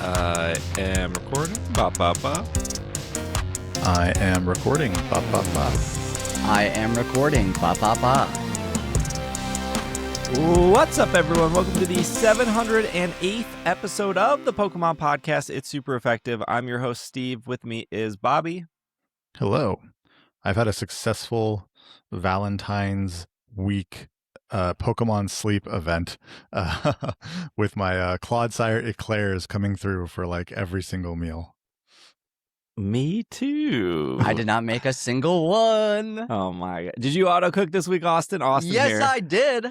I am recording. Ba ba ba. I am recording. Ba ba ba. I am recording. Ba ba ba. What's up, everyone? Welcome to the 708th episode of the Pokemon Podcast. It's super effective. I'm your host, Steve. With me is Bobby. Hello. I've had a successful Valentine's week Pokemon sleep event with my Clodsire Eclairs coming through for like every single meal. Me too. I did not make a single one. Oh my god! Did you auto cook this week, Austin? Yes, here. I did.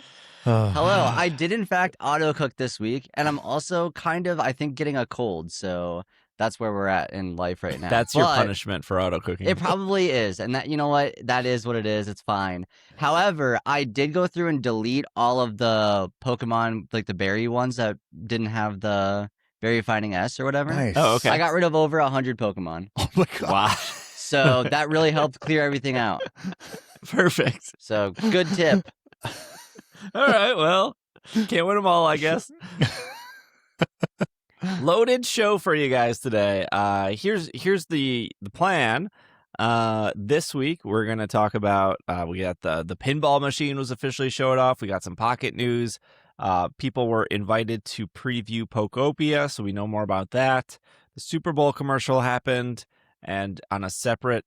Hello. I did in fact auto cook this week, and I'm also kind of, I think, getting a cold. So that's where we're at in life right now. That's your punishment for auto cooking. It probably is, and that, you know what, that is what it is. It's fine. However, I did go through and delete all of the Pokemon, like the berry ones that didn't have the berry finding S or whatever. Nice. Oh, okay. I got rid of over 100 Pokemon. Oh my god. Wow. So that really helped clear everything out. Perfect. So good tip. All right. Well, can't win them all, I guess. Loaded show for you guys today. Here's the plan. This week we're gonna talk about we got the pinball machine was officially showed off. We got some pocket news. People were invited to preview Pokopia, so we know more about that. The SuperBowl commercial happened, and on a separate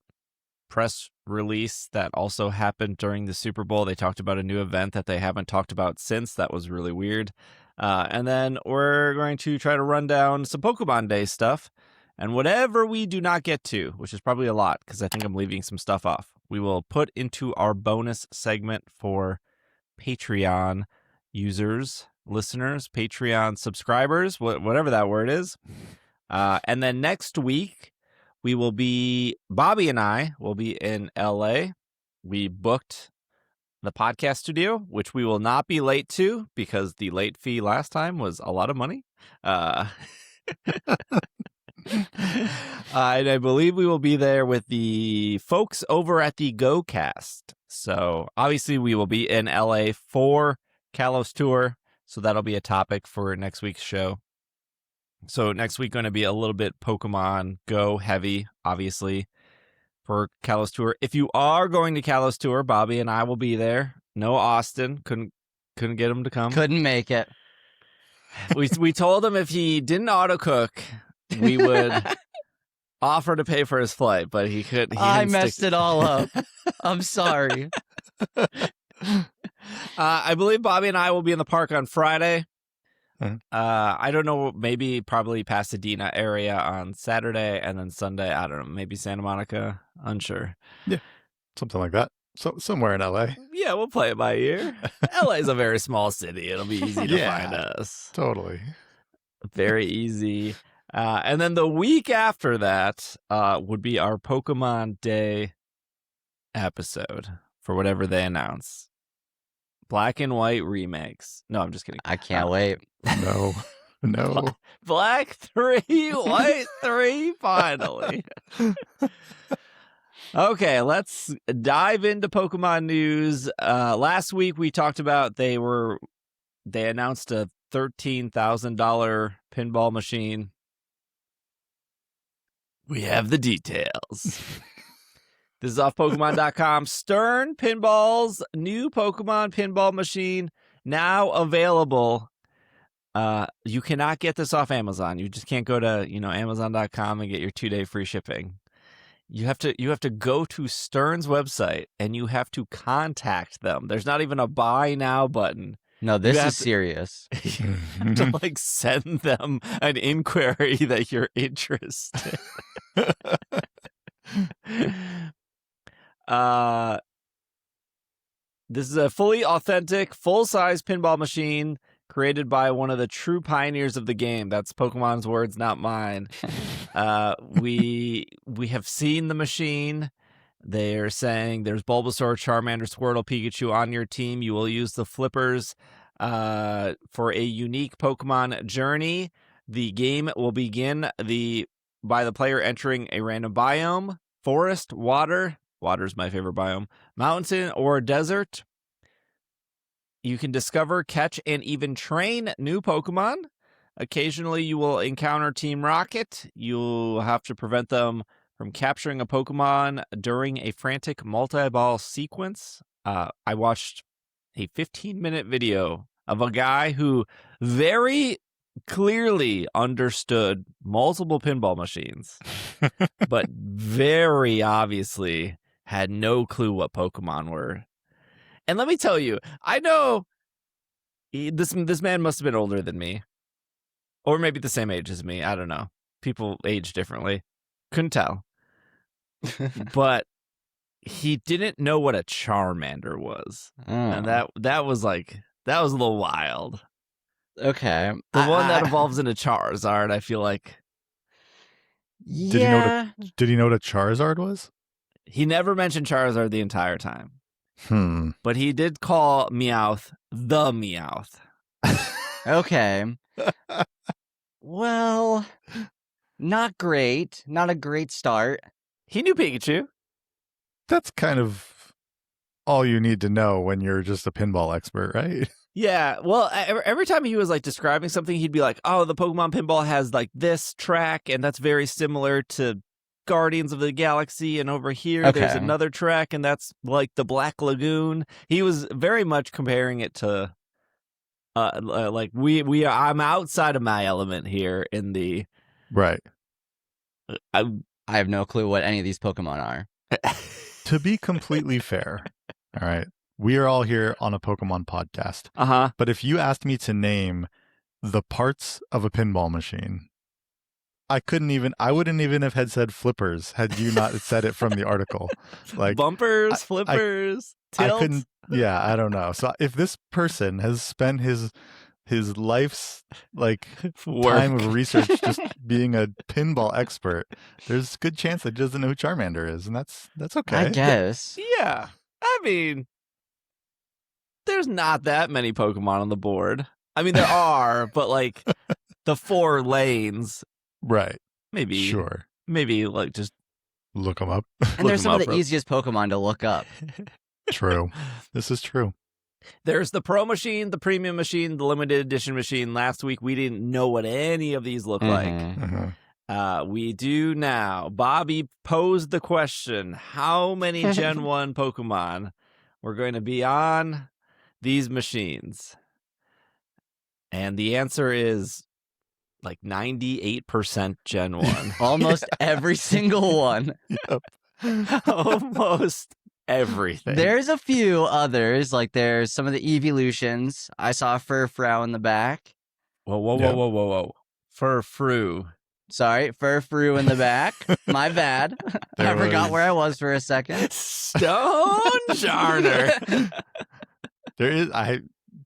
press release that also happened during the Super Bowl, they talked about a new event that they haven't talked about since. That was really weird. And then we're going to try to run down some Pokemon Day stuff. And whatever we do not get to, which is probably a lot because I think I'm leaving some stuff off, we will put into our bonus segment for Patreon users, listeners, Patreon subscribers, whatever that word is. And then next week, Bobby and I will be in LA. We booked the podcast studio, which we will not be late to because the late fee last time was a lot of money. And I believe we will be there with the folks over at the GoCast. So obviously we will be in LA for Kalos Tour. So that'll be a topic for next week's show. So next week going to be a little bit Pokemon Go heavy, obviously, for Kalos Tour. If you are going to Kalos Tour, Bobby and I will be there. No Austin. Couldn't get him to come. Couldn't make it. We told him if he didn't auto cook, we would offer to pay for his flight, but he couldn't. I messed it all up. I'm sorry. I believe Bobby and I will be in the park on Friday. I don't know, probably Pasadena area on Saturday, and then Sunday, I don't know, maybe Santa Monica, unsure. Yeah, something like that. So somewhere in LA. Yeah, we'll play it by ear. LA is a very small city. It'll be easy to find us. Totally. Very easy. And then the week after that would be our Pokemon Day episode for whatever they announce. Black and White remakes. No, I'm just kidding. I can't wait. No. Black 3, White 3, finally. Okay, let's dive into Pokemon news. Last week we talked about they announced a $13,000 pinball machine. We have the details. This is off Pokemon.com. Stern Pinball's new Pokemon pinball machine now available. You cannot get this off Amazon. You just can't go to, Amazon.com and get your 2-day free shipping. You have to go to Stern's website and you have to contact them. There's not even a buy now button. No, this is serious. You have to send them an inquiry that you're interested. This is a fully authentic, full-size pinball machine created by one of the true pioneers of the game. That's Pokemon's words, not mine. We have seen the machine. They're saying there's Bulbasaur, Charmander, Squirtle, Pikachu on your team. You will use the flippers for a unique Pokemon journey. The game will begin by the player entering a random biome, forest, water. Water's my favorite biome. Mountain or desert. You can discover, catch, and even train new Pokemon. Occasionally, you will encounter Team Rocket. You'll have to prevent them from capturing a Pokemon during a frantic multi-ball sequence. I watched a 15-minute video of a guy who very clearly understood multiple pinball machines, but very obviously had no clue what Pokemon were. And let me tell you, I know this man must have been older than me. Or maybe the same age as me. I don't know. People age differently. Couldn't tell. But he didn't know what a Charmander was. And that was a little wild. Okay. The one that evolves into Charizard, I feel like. Yeah. Did he know what a Charizard was? He never mentioned Charizard the entire time. But he did call Meowth the Meowth. Okay. Well, not great. Not a great start. He knew Pikachu. That's kind of all you need to know when you're just a pinball expert, right? Yeah, well, every time he was like describing something, he'd be like, "Oh, the Pokemon Pinball has like this track, and that's very similar to Guardians of the Galaxy, and over here there's another track, and that's like the Black Lagoon." He was very much comparing it to, like I'm outside of my element here in the right. I have no clue what any of these Pokemon are. To be completely fair, all right. We are all here on a Pokemon podcast. But if you asked me to name the parts of a pinball machine, I wouldn't even have had said flippers had you not said it from the article. Like bumpers, flippers, tilt. I couldn't. Yeah, I don't know. So if this person has spent his life's like time of research just being a pinball expert, there's a good chance that he doesn't know who Charmander is, and that's okay. I guess. Yeah. I mean, there's not that many Pokemon on the board. I mean, there are, but like the 4 lanes. Right. Maybe. Sure. Maybe like just look them up. And they're some of the easiest Pokemon to look up. True. This is true. There's the Pro machine, the Premium machine, the Limited Edition machine. Last week, we didn't know what any of these look like. We do now. Bobby posed the question, how many Gen 1 Pokemon were going to be on these machines? And the answer is like 98% Gen 1. Almost every single one. Yep. Almost everything. There's a few others, like there's some of the evolutions. I saw Furfrou in the back. Whoa. Furfrou. Sorry, Furfrou in the back. My bad. I forgot where I was for a second. Stonejarner.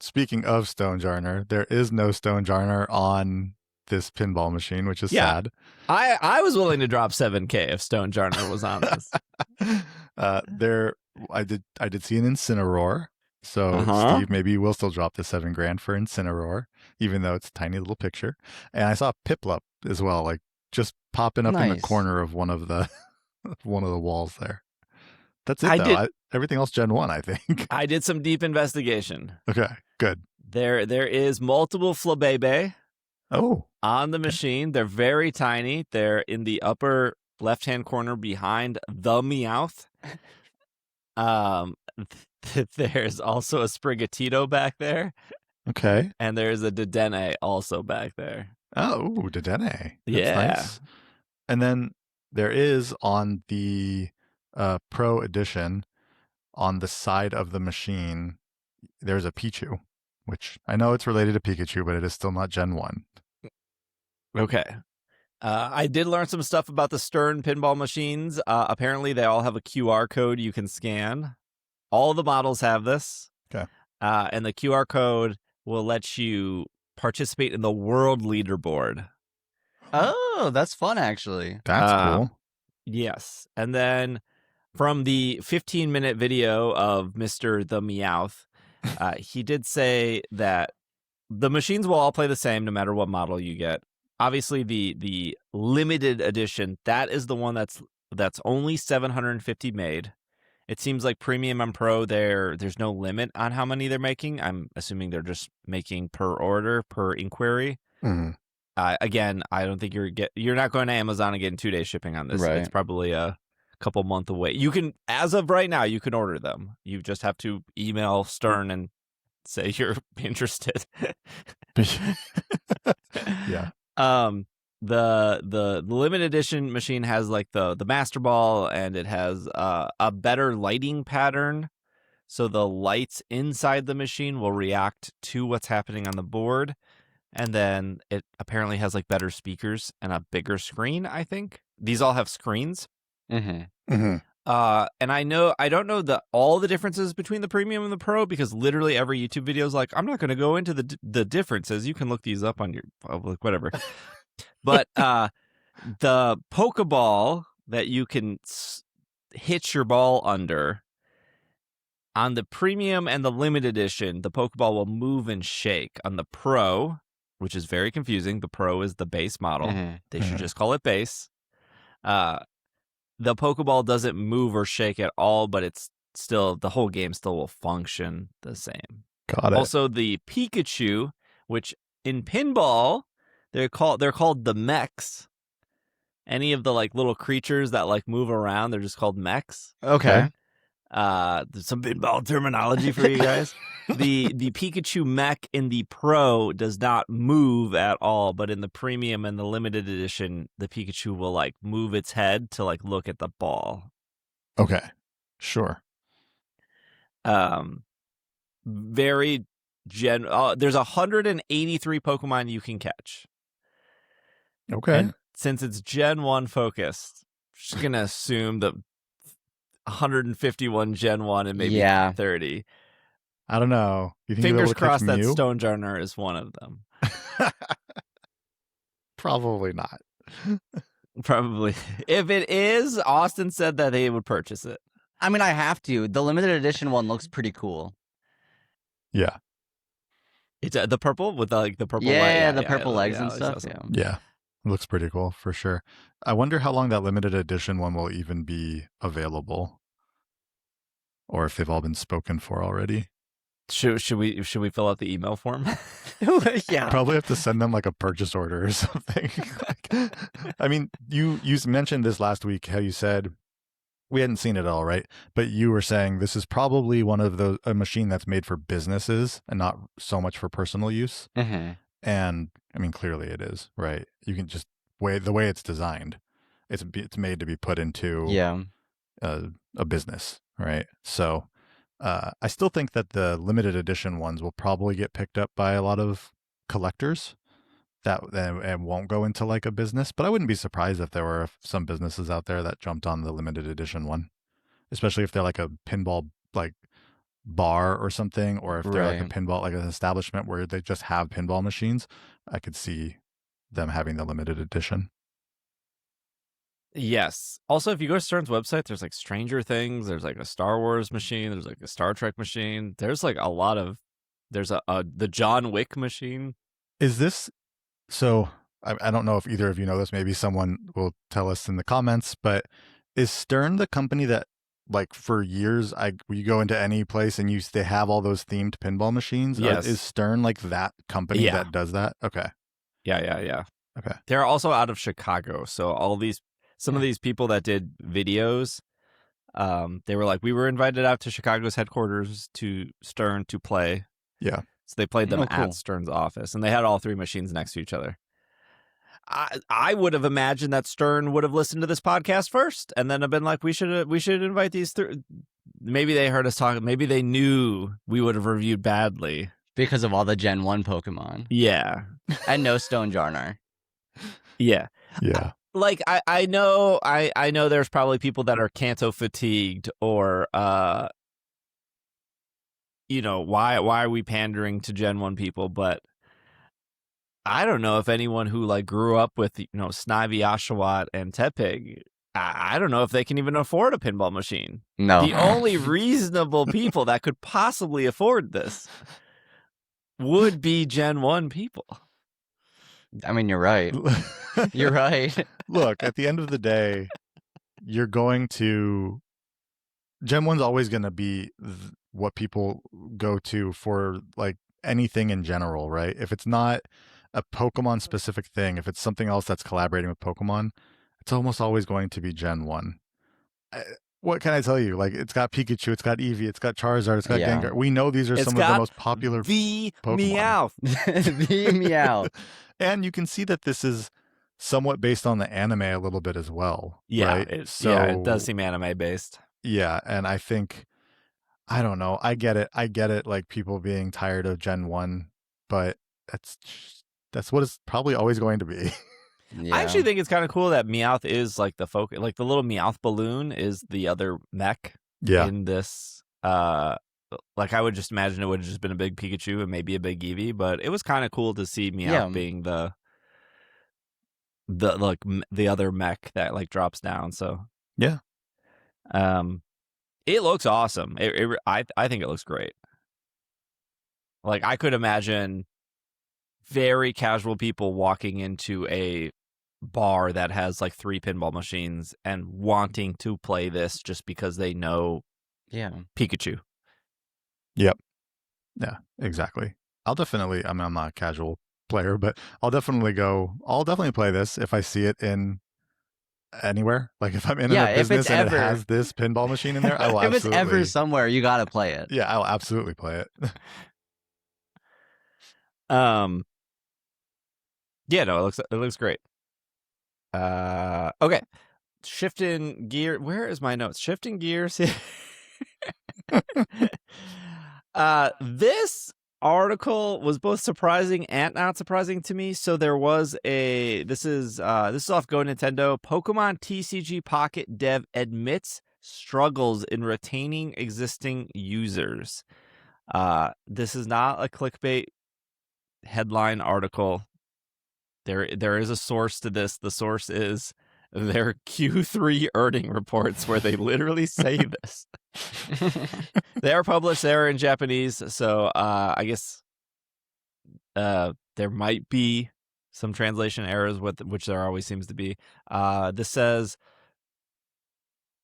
Speaking of Stonejarner, there is no Stonejarner on this pinball machine, which is sad. I was willing to drop $7,000 if Stonejarner was on this. I did see an Incineroar. So Steve, maybe you will still drop the $7,000 for Incineroar, even though it's a tiny little picture. And I saw Piplup as well, like just popping up in the corner of one of the walls there. That's it. Everything else Gen 1, I think. I did some deep investigation. Okay, good. There is multiple Flabébé on the machine. They're very tiny. They're in the upper left-hand corner behind the Meowth. There's also a Sprigatito back there. Okay. And there's a DeNA also back there. Oh, DeNA. Yeah. Nice. And then there is on the Pro Edition, on the side of the machine, there's a Pichu, which I know it's related to Pikachu, but it is still not Gen 1. Okay. I did learn some stuff about the Stern pinball machines. Apparently, they all have a QR code you can scan. All the models have this. Okay. And the QR code will let you participate in the world leaderboard. Oh, that's fun, actually. That's cool. Yes. And then from the 15-minute video of Mr. the Meowth, he did say that the machines will all play the same no matter what model you get. Obviously, the limited edition, that is the one that's only 750 made. It seems like Premium and Pro, there's no limit on how many they're making. I'm assuming they're just making per order, per inquiry. Mhm. Again, I don't think you're not going to Amazon and getting 2-day shipping on this. Right. It's probably a couple month away. You can, as of right now, you can order them. You just have to email Stern and say you're interested. Yeah. The limited edition machine has like the Master Ball, and it has a better lighting pattern. So the lights inside the machine will react to what's happening on the board. And then it apparently has like better speakers and a bigger screen, I think. These all have screens. Mm-hmm. Mhm. And I don't know all the differences between the premium and the pro, because literally every YouTube video is like, I'm not going to go into the differences. You can look these up on your whatever. But the Pokeball that you can hitch your ball under, on the premium and the limited edition, the Pokeball will move and shake. On the pro, which is very confusing, the pro is the base model. Mm-hmm. They should just call it base. The Pokeball doesn't move or shake at all, but it's still, the whole game still will function the same. Got it. Also, the Pikachu, which in pinball they're called the mechs. Any of the like little creatures that like move around, they're just called mechs. Okay. There's some pinball terminology for you guys. The Pikachu mech in the Pro does not move at all, but in the premium and the limited edition, the Pikachu will like move its head to like look at the ball. Okay. Sure. Very there's 183 Pokemon you can catch. Okay. And since it's Gen 1 focused, I'm just gonna assume that 151 Gen 1 and maybe 30. I don't know. You think Fingers you'll be able to crossed catch that Mew? Stonejarner is one of them. Probably not. Probably. If it is, Austin said that he would purchase it. I mean, I have to. The limited edition one looks pretty cool. Yeah. It's the purple with the purple Yeah, light. the purple legs and it's stuff. awesome. Yeah. It looks pretty cool for sure. I wonder how long that limited edition one will even be available, or if they've all been spoken for already. Should we fill out the email form? Yeah. Probably have to send them like a purchase order or something. I mean, you mentioned this last week, how you said we hadn't seen it all, right? But you were saying this is probably one of a machine that's made for businesses and not so much for personal use. Mm-hmm. And I mean, clearly it is, right? You can just the way it's designed, it's made to be put into a business, right? So I still think that the limited edition ones will probably get picked up by a lot of collectors and won't go into like a business. But I wouldn't be surprised if there were some businesses out there that jumped on the limited edition one, especially if they're like a pinball like bar or something, or if they're like a pinball, like an establishment where they just have pinball machines. I could see them having the limited edition. Yes. Also, if you go to Stern's website, there's like Stranger Things, there's like a Star Wars machine, there's like a Star Trek machine. There's like a lot of, there's the John Wick machine. Is this, so I don't know if either of you know this, maybe someone will tell us in the comments, but is Stern the company that like for years, you go into any place and they have all those themed pinball machines? Yes. Is Stern like that company that does that? Okay. Yeah. Okay. They're also out of Chicago. So some of these people that did videos, they were like, we were invited out to Chicago's headquarters to Stern to play. Yeah. So they played them cool. at Stern's office, and they had all three machines next to each other. I would have imagined that Stern would have listened to this podcast first, and then have been like, we should invite these three. Maybe they heard us talk. Maybe they knew we would have reviewed badly because of all the Gen 1 Pokemon. Yeah, and no Stonejarner. Yeah. Like I know there's probably people that are Kanto fatigued, or why are we pandering to Gen 1 people? But I don't know if anyone who like grew up with Snivy, Oshawott, and Tepig, I don't know if they can even afford a pinball machine. No. The only reasonable people that could possibly afford this would be Gen 1 people. I mean, you're right. You're right. Look, at the end of the day, you're going to... Gen 1's always going to be what people go to for like anything in general, right? If it's not a Pokemon specific thing, if it's something else that's collaborating with Pokemon, it's almost always going to be Gen 1. What can I tell you? Like, it's got Pikachu, it's got Eevee, it's got Charizard, it's got Yeah. Gengar. We know these are It's some of the got most popular the Pokemon. Meowth. The meow. And you can see that this is somewhat based on the anime a little bit as well. Yeah, right? it does seem anime based. Yeah, and I think, I don't know, I get it, like people being tired of Gen 1, but that's what it's probably always going to be. Yeah. I actually think it's kind of cool that Meowth is like the focus, like the little Meowth balloon is the other mech Yeah. in this. Like I would just imagine it would have just been a big Pikachu and maybe a big Eevee, but it was kind of cool to see Meowth being the the other mech that like drops down. So Yeah. It looks awesome. I think it looks great. Like I could imagine very casual people walking into a bar that has like 3 pinball machines and wanting to play this just because they know Pikachu. Yep. Yeah, exactly. I'm not a casual player, but I'll definitely play this if I see it in anywhere. Like if I'm in a business and it has this pinball machine in there, I will if absolutely. If it's ever somewhere, you got to play it. Yeah, I'll absolutely play it. Yeah, no, it looks great. Okay. Shifting gear. Where is my notes? Shifting gears. This article was both surprising and not surprising to me. So there was this is off Go Nintendo. Pokemon TCG Pocket dev admits struggles in retaining existing users. This is not a clickbait headline article. There is a source to this. The source is their Q3 earning reports where they literally say this. They are published there in Japanese, so I guess there might be some translation errors, which there always seems to be. This says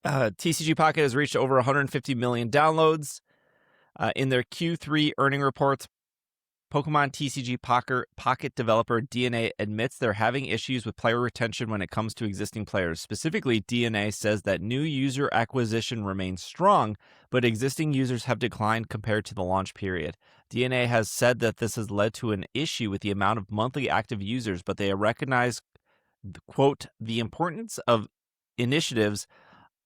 TCG Pocket has reached over 150 million downloads. In their Q3 earning reports, Pokemon TCG Pocket developer DeNA admits they're having issues with player retention when it comes to existing players. Specifically, DeNA says that new user acquisition remains strong, but existing users have declined compared to the launch period. DeNA has said that this has led to an issue with the amount of monthly active users, but they recognize, quote, the importance of initiatives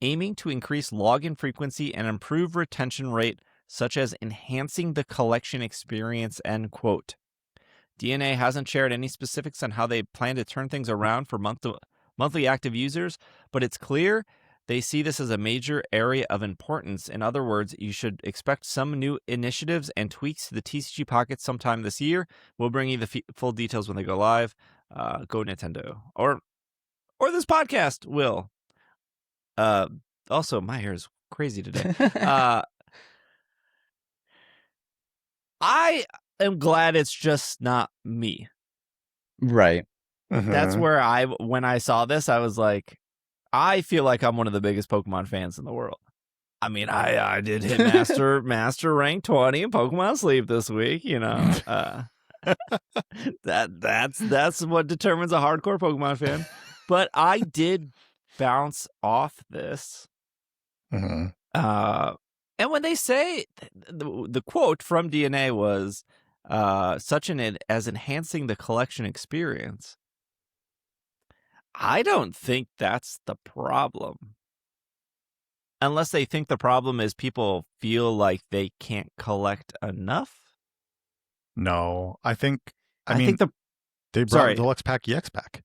aiming to increase login frequency and improve retention rate, such as enhancing the collection experience, end quote. DeNA hasn't shared any specifics on how they plan to turn things around for monthly active users, but it's clear they see this as a major area of importance. In other words, you should expect some new initiatives and tweaks to the TCG Pocket sometime this year. We'll bring you the full details when they go live. Go Nintendo. Or this podcast will. Also, my hair is crazy today. I am glad it's just not me. Right. That's where when I saw this, I was like, I feel like I'm one of the biggest Pokemon fans in the world. I mean, I did hit master rank 20 in Pokemon Sleep this week, you know. That's what determines a hardcore Pokemon fan. But I did bounce off this. And when they say the quote from DeNA was such as enhancing the collection experience, I don't think that's the problem. Unless they think the problem is people feel like they can't collect enough. No, I think they brought the Deluxe Pack EX pack,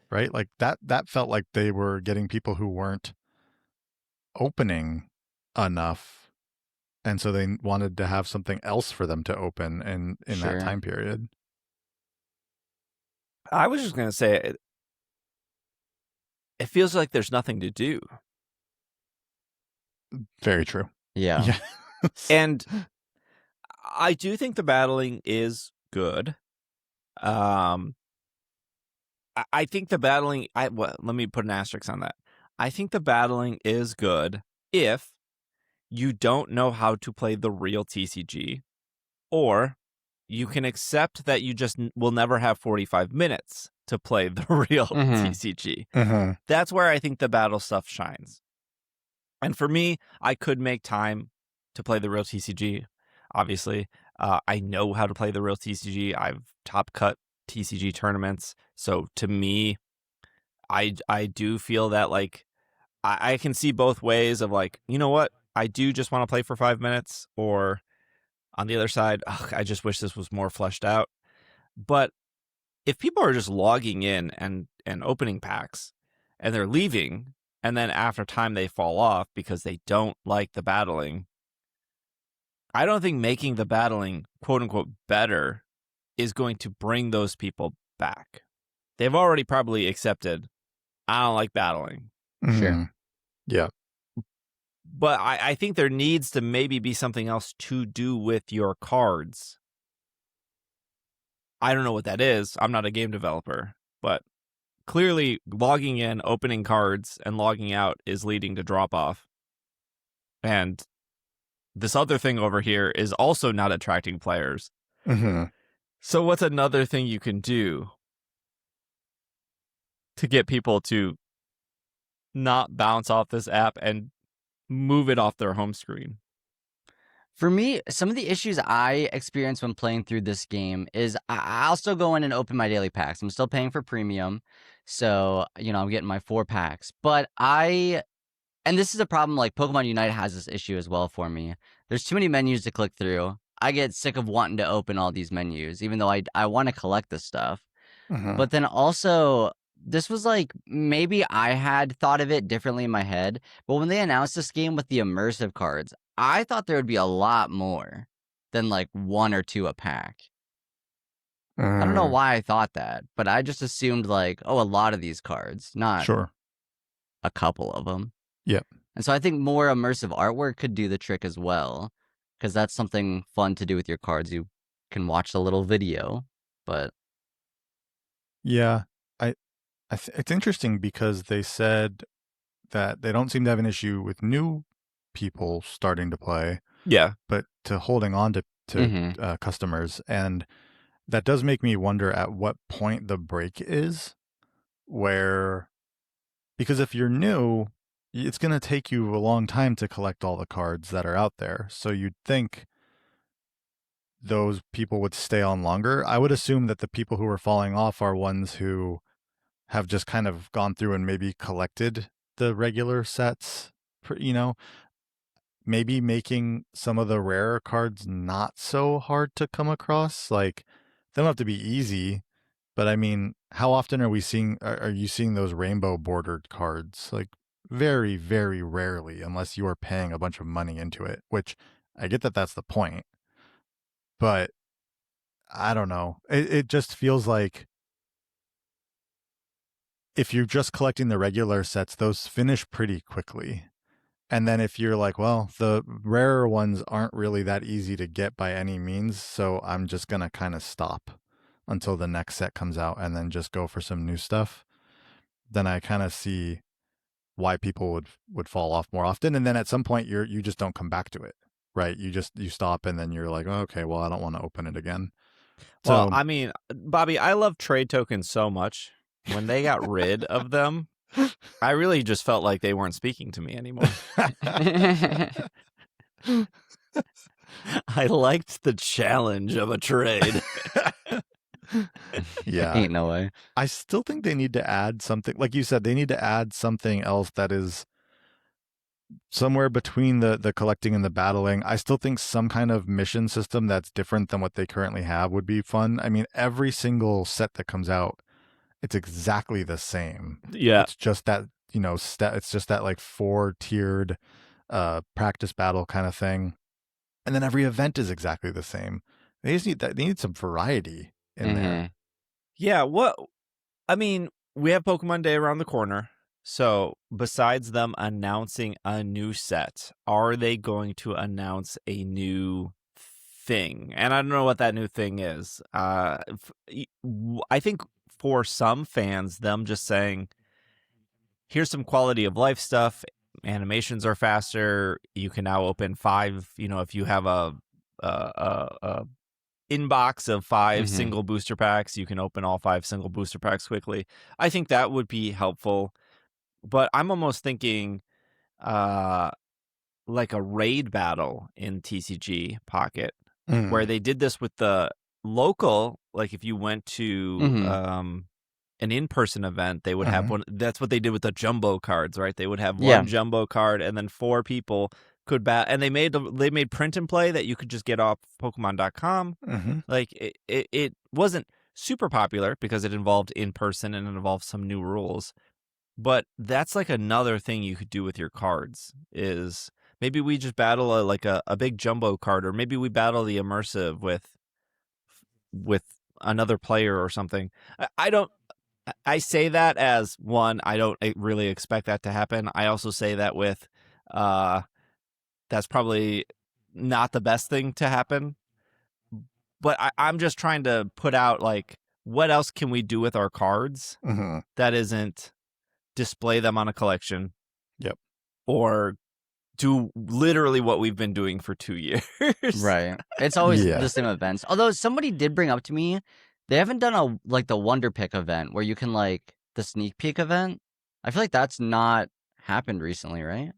right? Like that felt like they were getting people who weren't opening enough, and so they wanted to have something else for them to open in that time period. I was just gonna say it feels like there's nothing to do. Very true. Yeah. And I do think the battling is good. I think the battling let me put an asterisk on that. I think the battling is good if you don't know how to play the real TCG, or you can accept that you just will never have 45 minutes to play the real TCG. That's where I think the battle stuff shines. And for me, I could make time to play the real TCG. Obviously, I know how to play the real TCG. I've top cut TCG tournaments. So to me, I do feel that like I can see both ways of like, you know what? I do just want to play for 5 minutes, or on the other side, I just wish this was more fleshed out. But if people are just logging in and opening packs and they're leaving, and then after time they fall off because they don't like the battling, I don't think making the battling quote unquote better is going to bring those people back. They've already probably accepted, I don't like battling. Sure. Yeah. But I think there needs to maybe be something else to do with your cards. I don't know what that is. I'm not a game developer, but clearly logging in, opening cards, and logging out is leading to drop off. And this other thing over here is also not attracting players. So what's another thing you can do to get people to not bounce off this app and move it off their home screen? For me, some of the issues I experience when playing through this game is I'll still go in and open my daily packs. I'm still paying for premium. So, I'm getting my 4 packs. But and this is a problem, like Pokemon Unite has this issue as well for me. There's too many menus to click through. I get sick of wanting to open all these menus, even though I want to collect this stuff. But then also, this was like, maybe I had thought of it differently in my head, but when they announced this game with the immersive cards, I thought there would be a lot more than like 1 or 2 a pack. I don't know why I thought that, but I just assumed like, a lot of these cards, not a couple of them. Yep. And so I think more immersive artwork could do the trick as well, because that's something fun to do with your cards. You can watch the little video, but yeah, it's interesting because they said that they don't seem to have an issue with new people starting to play, but to holding on to customers. And that does make me wonder at what point the break is, because if you're new, it's going to take you a long time to collect all the cards that are out there. So you'd think those people would stay on longer. I would assume that the people who are falling off are ones who have just kind of gone through and maybe collected the regular sets, maybe making some of the rarer cards not so hard to come across. Like, they don't have to be easy, but I mean, how often are you seeing those rainbow bordered cards? Like, very, very rarely, unless you are paying a bunch of money into it, which I get that that's the point. But I don't know. It just feels like if you're just collecting the regular sets, those finish pretty quickly. And then if you're like, well, the rarer ones aren't really that easy to get by any means, so I'm just going to kind of stop until the next set comes out and then just go for some new stuff, then I kind of see why people would fall off more often. And then at some point you just don't come back to it, right? You stop, and then you're like, oh, okay, well, I don't want to open it again. Well, I mean, Bobby, I love trade tokens so much. When they got rid of them, I really just felt like they weren't speaking to me anymore. I liked the challenge of a trade. Yeah. Ain't no way. I still think they need to add something. Like you said, they need to add something else that is somewhere between the collecting and the battling. I still think some kind of mission system that's different than what they currently have would be fun. I mean, every single set that comes out, it's exactly the same. Yeah. It's just that, it's just that like 4-tiered practice battle kind of thing. And then every event is exactly the same. They just need some variety in there. Yeah, we have Pokemon Day around the corner. So besides them announcing a new set, are they going to announce a new thing? And I don't know what that new thing is. I think for some fans, them just saying, here's some quality of life stuff. Animations are faster. You can now open 5, if you have a inbox of 5 Mhm. single booster packs. You can open all 5 single booster packs quickly. I think that would be helpful. But I'm almost thinking like a raid battle in TCG Pocket, where they did this with the local. Like if you went to an in-person event, they would have one. That's what they did with the jumbo cards, right? They would have one jumbo card, and then 4 people could bat. And they made print and play that you could just get off Pokemon.com. Like it wasn't super popular because it involved in person and it involved some new rules. But that's like another thing you could do with your cards is maybe we just battle a big jumbo card, or maybe we battle the immersive with another player or something. I say that as one, I don't really expect that to happen. I also say that with that's probably not the best thing to happen. But I'm just trying to put out like what else can we do with our cards that isn't display them on a collection. Yep. Or do literally what we've been doing for 2 years. Right. It's always the same events. Although somebody did bring up to me, they haven't done the Wonder Pick event where you can like the sneak peek event. I feel like that's not happened recently, right?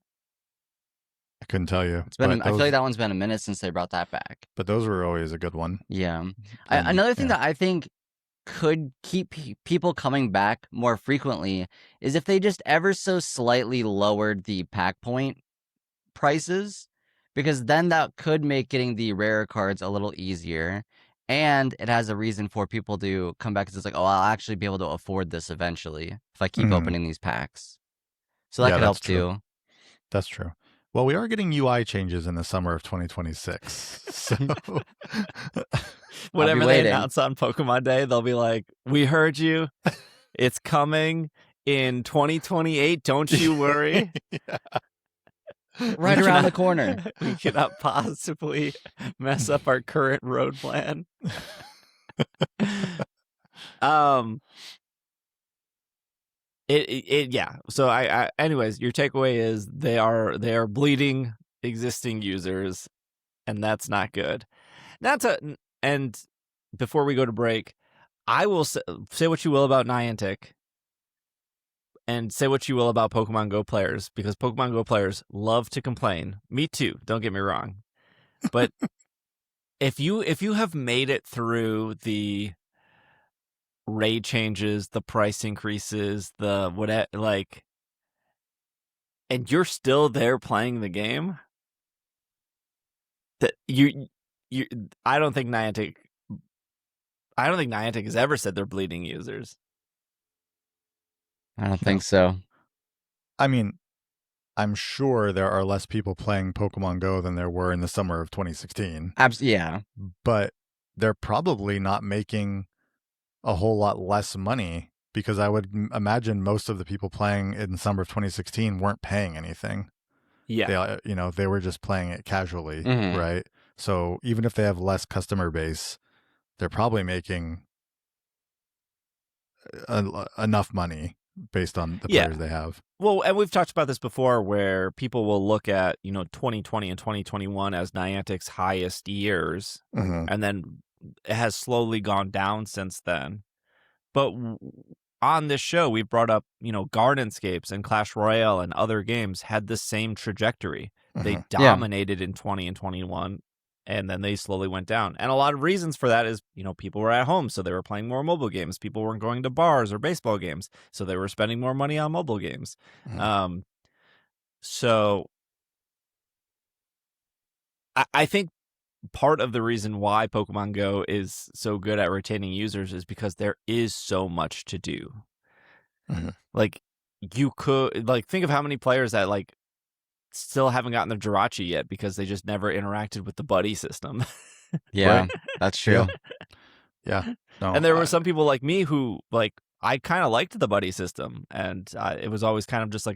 I couldn't tell you. It's been. I feel like that one's been a minute since they brought that back. But those were always a good one. Yeah. Another thing that I think could keep people coming back more frequently is if they just ever so slightly lowered the pack point prices, because then that could make getting the rarer cards a little easier, and it has a reason for people to come back because it's like, oh, I'll actually be able to afford this eventually if I keep opening these packs. So that could help too. That's true. Well, we are getting UI changes in the summer of 2026. So whatever they announce on Pokemon Day, they'll be like, "We heard you. It's coming in 2028. Don't you worry." Right around the corner. We cannot possibly mess up our current road plan. Yeah. So anyways, your takeaway is they are bleeding existing users, and that's not good. And before we go to break, I will say what you will about Niantic, and say what you will about Pokemon Go players, because Pokemon Go players love to complain. Me too. Don't get me wrong, but if you have made it through the raid changes, the price increases, the whatever, like, and you're still there playing the game, that you I don't think Niantic has ever said they're bleeding users. I don't think so. I mean, I'm sure there are less people playing Pokemon Go than there were in the summer of 2016. Yeah. But they're probably not making a whole lot less money, because I would imagine most of the people playing in summer of 2016 weren't paying anything. Yeah. They were just playing it casually, right? So even if they have less customer base, they're probably making enough money based on the players they have. Well, and we've talked about this before, where people will look at 2020 and 2021 as Niantic's highest years, and then it has slowly gone down since then. But on this show, we brought up Gardenscapes and Clash Royale and other games had the same trajectory. They dominated in 20 and 21, and then they slowly went down. And a lot of reasons for that is, people were at home, so they were playing more mobile games. People weren't going to bars or baseball games, so they were spending more money on mobile games. So I think part of the reason why Pokemon Go is so good at retaining users is because there is so much to do. Like, you could, think of how many players that, still haven't gotten their Jirachi yet because they just never interacted with the buddy system. Yeah, that's true. Yeah. No, and there were some people like me who, I kind of liked the buddy system, and it was always kind of just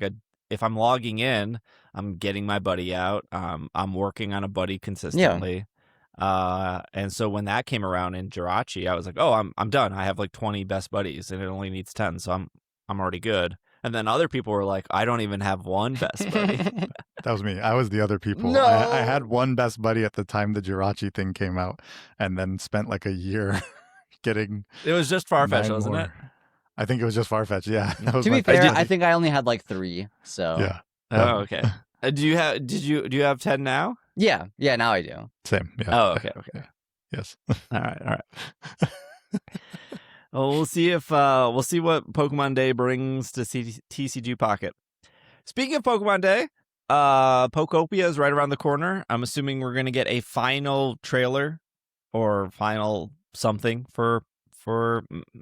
if I'm logging in, I'm getting my buddy out, I'm working on a buddy consistently. And so when that came around in Jirachi, I was like, oh, I'm done. I have 20 best buddies, and it only needs 10, so I'm already good. And then other people were like, I don't even have one best buddy. That was me. I was the other people. No. I had one best buddy at the time the Jirachi thing came out, and then spent like a year getting. It was just Farfetch, 9 wasn't more. it? I think it was just Farfetch. Yeah, that was To my be fair, best I buddy. think I only had like 3. So Yeah. Oh, okay. Do you have 10 now? yeah. Now I do. Same. Yeah. Oh, okay. Yes. All right. Well, we'll see what Pokemon Day brings to TCG Pocket. Speaking of Pokemon Day, Pokopia is right around the corner. I'm assuming we're going to get a final trailer or final something for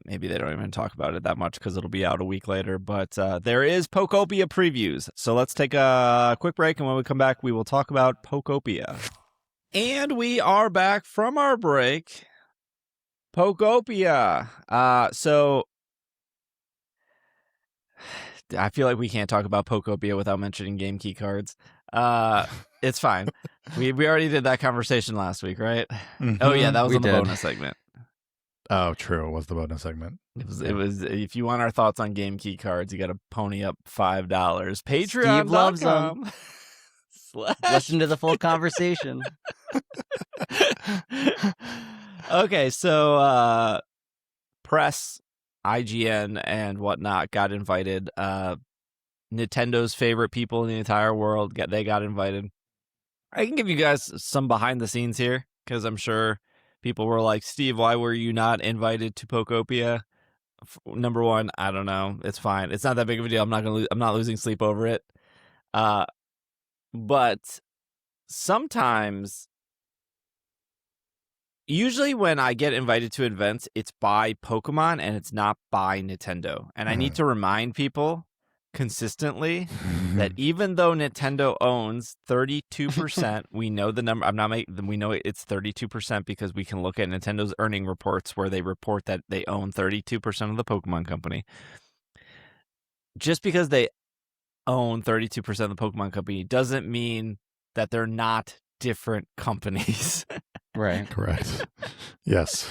maybe they don't even talk about it that much because it'll be out a week later. But there is Pokopia previews. So let's take a quick break, and when we come back, we will talk about Pokopia. And we are back from our break. Pokopia. So I feel like we can't talk about Pokopia without mentioning game key cards. It's fine. We already did that conversation last week, right? Mhm. Oh yeah, that was We on the did. bonus segment. Oh, true. It was the bonus segment. It was. If you want our thoughts on game key cards, you got to pony up $5. Steve loves Patreon.com. Listen to the full conversation. Okay, so press, IGN, and whatnot got invited. Nintendo's favorite people in the entire world they got invited. I can give you guys some behind the scenes here because I'm sure people were like, Steve, why were you not invited to Pokopia? Number one, I don't know. It's fine. It's not that big of a deal. I'm not losing sleep over it. But sometimes, usually when I get invited to events, it's by Pokemon and it's not by Nintendo. And I need to remind people consistently that even though Nintendo owns 32%, we know the number. We know it's 32% because we can look at Nintendo's earning reports where they report that they own 32% of the Pokemon company. Just because they own 32% of the Pokemon company doesn't mean that they're not different companies. Right. Correct. Yes.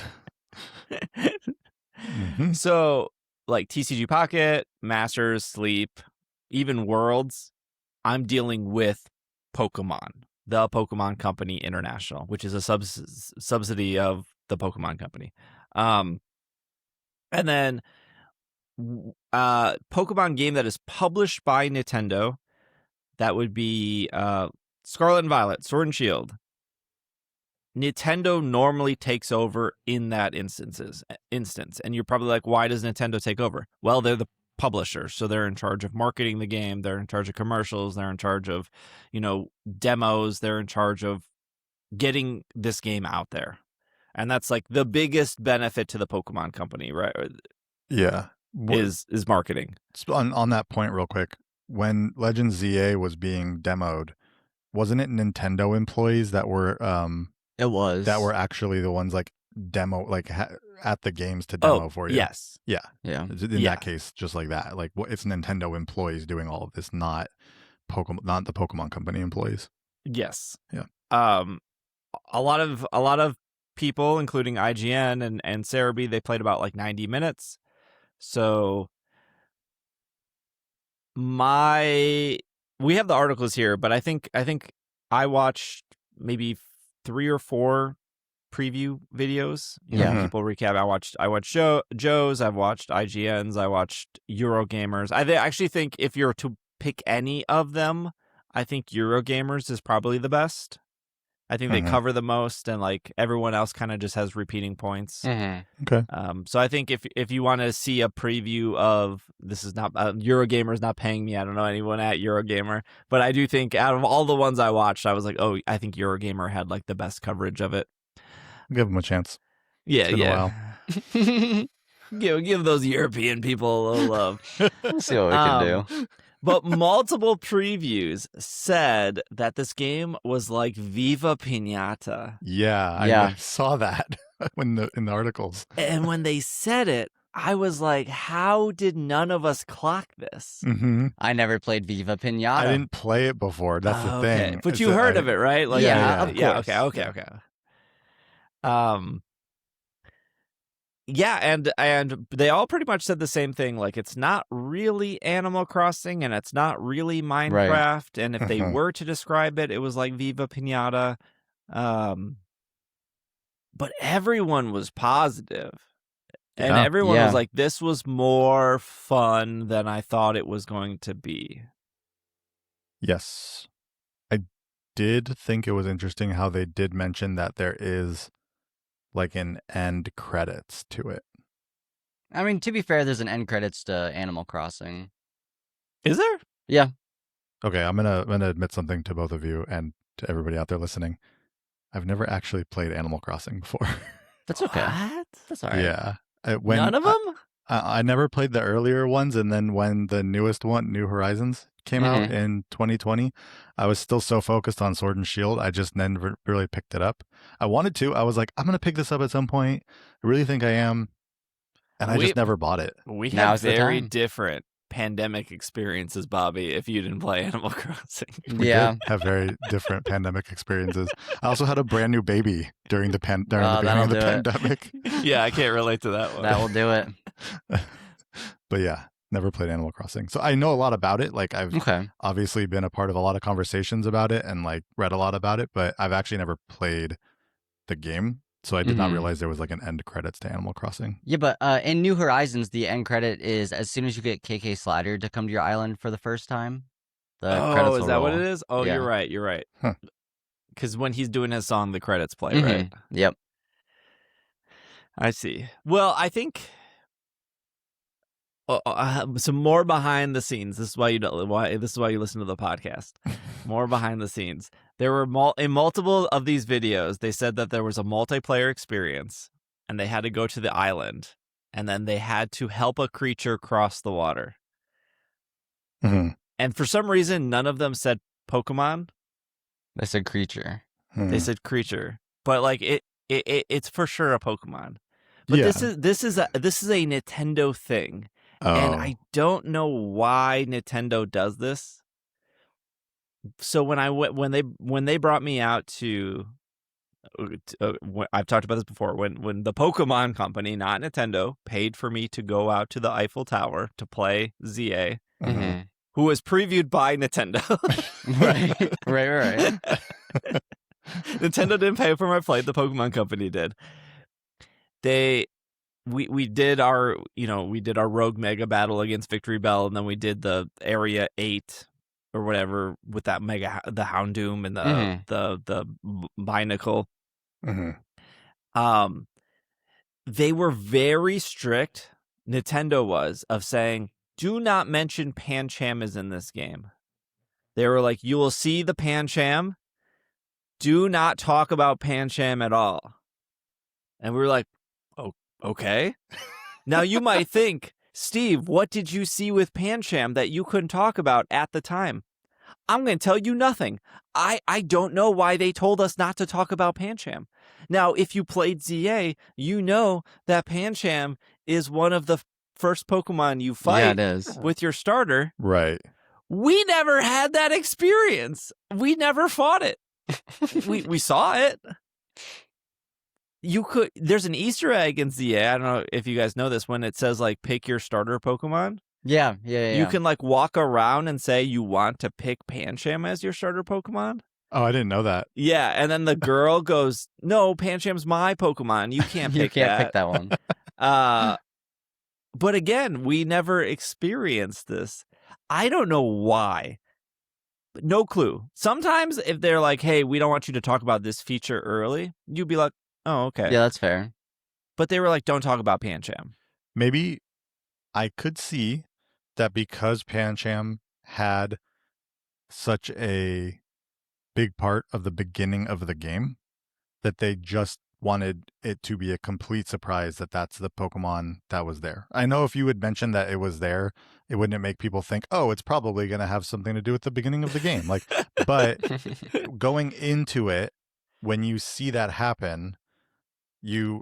Mhm. So, like TCG Pocket, Masters, Sleep, even Worlds, I'm dealing with Pokemon, the Pokemon Company International, which is a subsidy of the Pokemon Company. And then Pokemon game that is published by Nintendo, that would be Scarlet and Violet, Sword and Shield. Nintendo normally takes over in that instance. And you're probably like, why does Nintendo take over? Well, they're the publisher, so they're in charge of marketing the game. They're in charge of commercials. They're in charge of, demos. They're in charge of getting this game out there. And that's like the biggest benefit to the Pokemon Company, right? Yeah. Is marketing. On that point real quick, when Legends ZA was being demoed, wasn't it Nintendo employees that were It was. that were actually the ones like demo at the games to demo for you? Yes. Yeah. Yeah. In that case, just like that, like it's Nintendo employees doing all of this, not the Pokemon Company employees. Yes. Yeah. A lot of people, including IGN and Cerebi, they played about like 90 minutes. So we have the articles here, but I think I watched maybe 3 or 4 preview videos. People recap. I watched Joe's. I've watched IGN's. I watched Eurogamers. I actually think if you're to pick any of them, I think Eurogamers is probably the best. I think they cover the most, and like everyone else kind of just has repeating points. Okay. So I think if you want to see a preview of, this is not Eurogamer's not paying me. I don't know anyone at Eurogamer, but I do think out of all the ones I watched, I was like, oh, I think Eurogamer had like the best coverage of it. Give them a chance. Yeah, It's been a while. give those European people a little love. We'll see what we can do. But multiple previews said that this game was like Viva Pinata. Yeah, I saw that in the articles. And when they said it, I was like, how did none of us clock this? Mm-hmm. I never played Viva Pinata. I didn't play it before. That's the Okay. thing. But you heard of it, right? Like, Yeah, of yeah. course. Okay. Yeah, and they all pretty much said the same thing. Like, it's not really Animal Crossing, and it's not really Minecraft. And if they were to describe it, it was like Viva Pinata. But everyone was positive. And Yeah. everyone was like, this was more fun than I thought it was going to be. Yes. I did think it was interesting how they did mention that there is like an end credits to it. I mean, to be fair, there's an end credits to Animal Crossing. Is there? Yeah. Okay, I'm gonna admit something to both of you and to everybody out there listening. I've never actually played Animal Crossing before. That's okay. What? That's all right. Yeah. None of them? I never played the earlier ones, and then when the newest one, New Horizons, came out in 2020, I was still so focused on Sword and Shield, I just never really picked it up. I wanted to. I was like, I'm going to pick this up at some point. I really think I am. And I just never bought it. We Now have is the very time. different pandemic experiences, Bobby, if you didn't play Animal Crossing. We did have very different pandemic experiences. I also had a brand new baby during the beginning of the pandemic. Yeah, I can't relate to that one. That will do it. But yeah, never played Animal Crossing. So I know a lot about it. Like, I've obviously been a part of a lot of conversations about it and like read a lot about it, but I've actually never played the game. So I did not realize there was like an end credits to Animal Crossing. Yeah, but in New Horizons, the end credit is as soon as you get KK Slider to come to your island for the first time. The credits is that what it is? Oh, Yeah. You're right. Because when he's doing his song, the credits play, right? Yep. I see. Well, I think some more behind the scenes. This is why you listen to the podcast. More behind the scenes. There were in multiple of these videos, they said that there was a multiplayer experience, and they had to go to the island, and then they had to help a creature cross the water. And for some reason, none of them said Pokemon. They said creature. They said creature, but like it's for sure a Pokemon. But this is a Nintendo thing. And I don't know why Nintendo does this. So when they brought me out to, I've talked about this before. When the Pokemon Company, not Nintendo, paid for me to go out to the Eiffel Tower to play ZA, who was previewed by Nintendo. Right. Nintendo didn't pay for my flight. The Pokemon Company did. We did our Rogue Mega battle against Victory Bell, and then we did the Area 8 or whatever with that the Houndoom and the Binacle. They were very strict, Nintendo was, of saying, do not mention Pancham is in this game. They were like, you will see the Pancham. Do not talk about Pancham at all. And we were like, oh, okay. Now you might think, Steve, what did you see with Pancham that you couldn't talk about at the time? I'm going to tell you nothing. I don't know why they told us not to talk about Pancham. Now, if you played ZA, you know that Pancham is one of the first Pokemon you fight with your starter. Right. We never had that experience. We never fought it. we saw it. There's an Easter egg in ZA. I don't know if you guys know this, when it says like pick your starter Pokemon. Yeah. You can like walk around and say you want to pick Pancham as your starter Pokemon. Oh, I didn't know that. Yeah, and then the girl goes, "No, Pancham's my Pokemon. You can't pick pick that one." But again, we never experienced this. I don't know why. No clue. Sometimes if they're like, "Hey, we don't want you to talk about this feature early," you'd be like, "Oh, okay." Yeah, that's fair. But they were like, "Don't talk about Pancham." Maybe I could see that because Pancham had such a big part of the beginning of the game, that they just wanted it to be a complete surprise that that's the Pokemon that was there. I know if you had mentioned that it was there, it wouldn't make people think, oh, it's probably going to have something to do with the beginning of the game. Like, but going into it, when you see that happen, you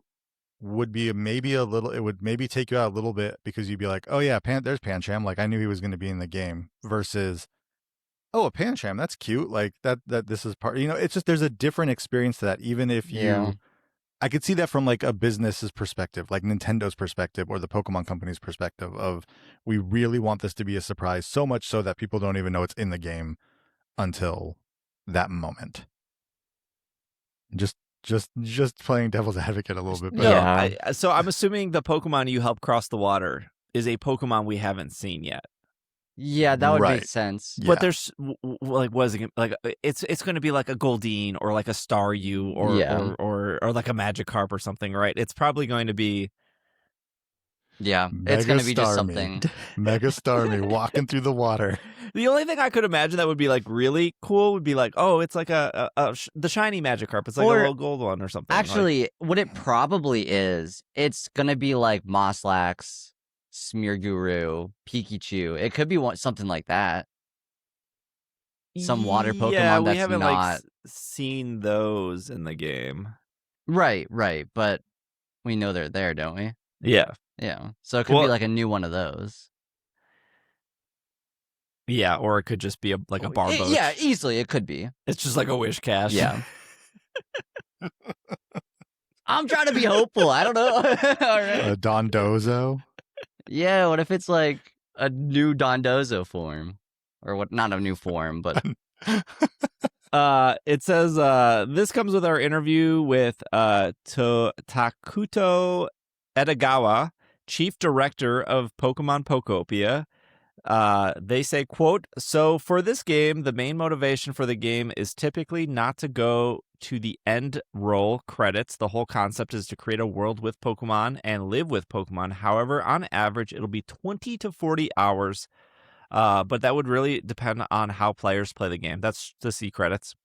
would be maybe a little, it would maybe take you out a little bit, because you'd be like, oh yeah, there's Pancham. Like, I knew he was going to be in the game, versus, oh, a Pancham, that's cute. Like that this is part, it's just, there's a different experience to that. Even if you I could see that from like a business's perspective, like Nintendo's perspective or the Pokemon company's perspective of we really want this to be a surprise, so much so that people don't even know it's in the game until that moment. Just playing devil's advocate a little bit. But No, Yeah. so I'm assuming the Pokemon you help cross the water is a Pokemon we haven't seen yet. Yeah, that would make Right. sense. Yeah. But there's like, what is it like? It's going to be like a Goldeen or like a Staryu or Yeah. or like a Magikarp or something, right? It's probably going to be. Yeah, it's Mega going to be just Starmie. something. Mega Starmie walking through the water. The only thing I could imagine that would be like really cool would be like, oh, it's like the shiny Magikarp. It's like Or- a little gold one or something. like- Actually, what it probably is, it's going to be like Moslax, Smearguru, Pikachu. It could be something like that. Some water Pokemon yeah, we that's haven't not. like seen those in the game. Right. But we know they're there, don't we? Yeah, Yeah. So it could Well- be like a new one of those. yeah, or it could just be a Barboach. Yeah, easily it could be. It's just like a wish cache. Yeah. I'm trying to be hopeful. I don't know. All right. Dondozo. Yeah, what if it's like a new Dondozo form? Or what? Not a new form, but It says this comes with our interview with Takuto Edagawa, Chief Director of Pokemon Pokopia. They say, quote, "So for this game, the main motivation for the game is typically not to go to the end roll credits. The whole concept is to create a world with Pokemon and live with Pokemon. However, on average, it'll be 20 to 40 hours. But that would really depend on how players play the game." That's the C credits.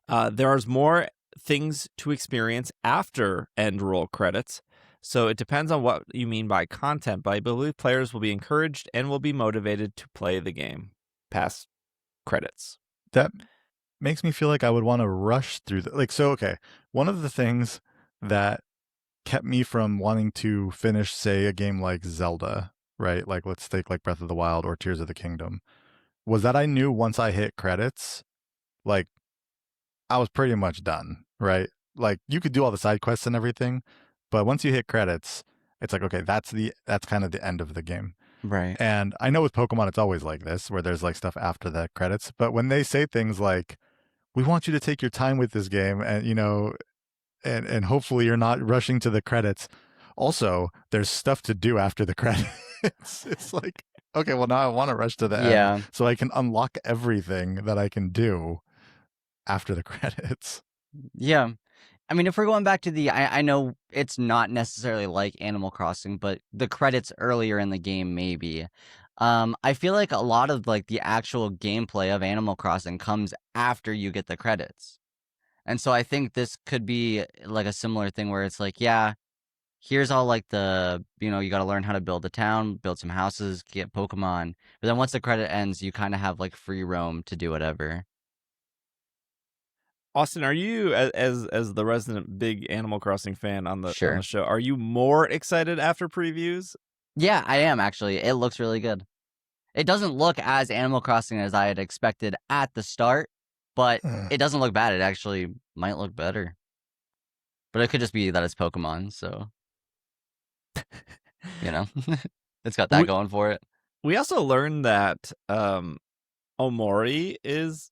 There is more things to experience after end roll credits. So it depends on what you mean by content, but I believe players will be encouraged and will be motivated to play the game past credits. That makes me feel like I would want to rush through okay, one of the things that kept me from wanting to finish, say, a game like Zelda, right? Like let's take like Breath of the Wild or Tears of the Kingdom, was that I knew once I hit credits, like I was pretty much done, right? Like you could do all the side quests and everything, but once you hit credits, it's like, okay, that's kind of the end of the game. right. And I know with Pokemon, it's always like this, where there's like stuff after the credits. But when they say things like, we want you to take your time with this game and, and hopefully you're not rushing to the credits. Also, there's stuff to do after the credits. It's like, okay, well, now I want to rush to the end Yeah. so I can unlock everything that I can do after the credits. Yeah. I mean, if we're going back to I know it's not necessarily like Animal Crossing, but the credits earlier in the game, maybe. I feel like a lot of like the actual gameplay of Animal Crossing comes after you get the credits. And so I think this could be like a similar thing where it's like, yeah, here's all like you got to learn how to build a town, build some houses, get Pokemon. But then once the credit ends, you kind of have like free roam to do whatever. Austin, are you, as the resident big Animal Crossing fan on the Sure. show, are you more excited after previews? Yeah, I am actually. It looks really good. It doesn't look as Animal Crossing as I had expected at the start, but it doesn't look bad. It actually might look better. But it could just be that it's Pokemon, so it's got that going for it. We also learned that Omori is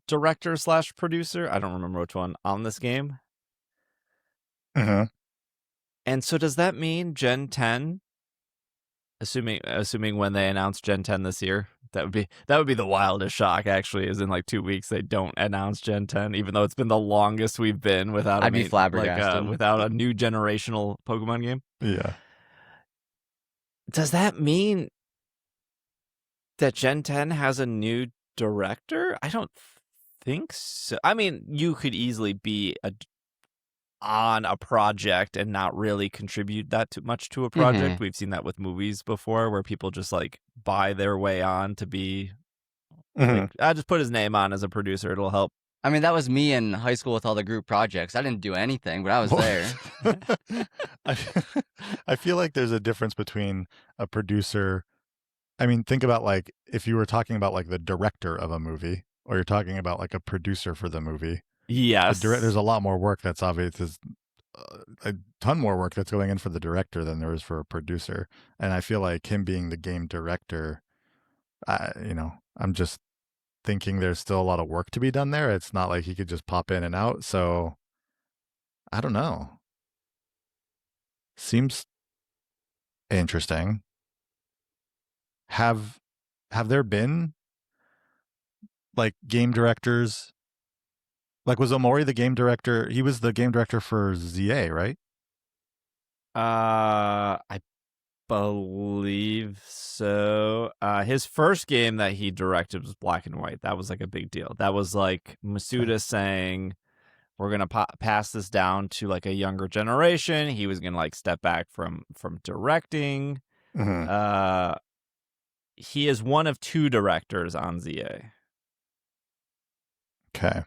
director / producer. I don't remember which one on this game. Uh-huh. And so does that mean Gen 10? Assuming when they announce Gen 10 this year, that would be the wildest shock. Actually, is in like 2 weeks they don't announce Gen 10, even though it's been the longest we've been without. I'd be flabbergasted. Without a new generational Pokemon game. Yeah. Does that mean that Gen 10 has a new director? I don't think so. I mean, you could easily be on a project and not really contribute that too much to a project. We've seen that with movies before, where people just like buy their way on to be. Like, I just put his name on as a producer; it'll help. I mean, that was me in high school with all the group projects. I didn't do anything, but I was there. I feel like there's a difference between a producer. I mean, think about like if you were talking about like the director of a movie, or you're talking about like a producer for the movie. Yes. There's a lot more work that's obvious. There's a ton more work that's going in for the director than there is for a producer. And I feel like him being the game director, I'm just thinking there's still a lot of work to be done there. It's not like he could just pop in and out. So I don't know. Seems interesting. Have there been like game directors? Like, was Omori the game director? He was the game director for ZA, right? I believe so. His first game that he directed was Black and White. That was like a big deal. That was like Masuda saying, we're gonna pass this down to like a younger generation. He was gonna like step back from directing. Mm-hmm. He is one of 2 directors on ZA. Okay.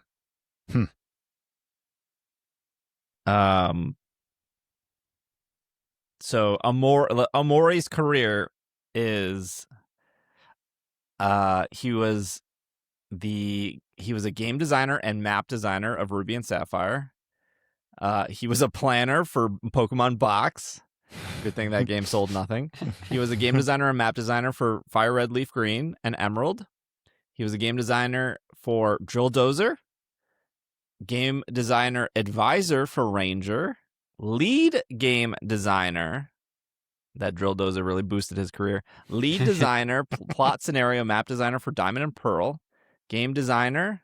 So Omori's career is he was a game designer and map designer of Ruby and Sapphire. He was a planner for Pokemon Box. Good thing that game sold nothing. He was a game designer and map designer for Fire Red, Leaf Green, and Emerald. He was a game designer for Drill Dozer, game designer advisor for Ranger, lead game designer. That Drill Dozer really boosted his career. Lead designer, plot scenario, map designer for Diamond and Pearl, game designer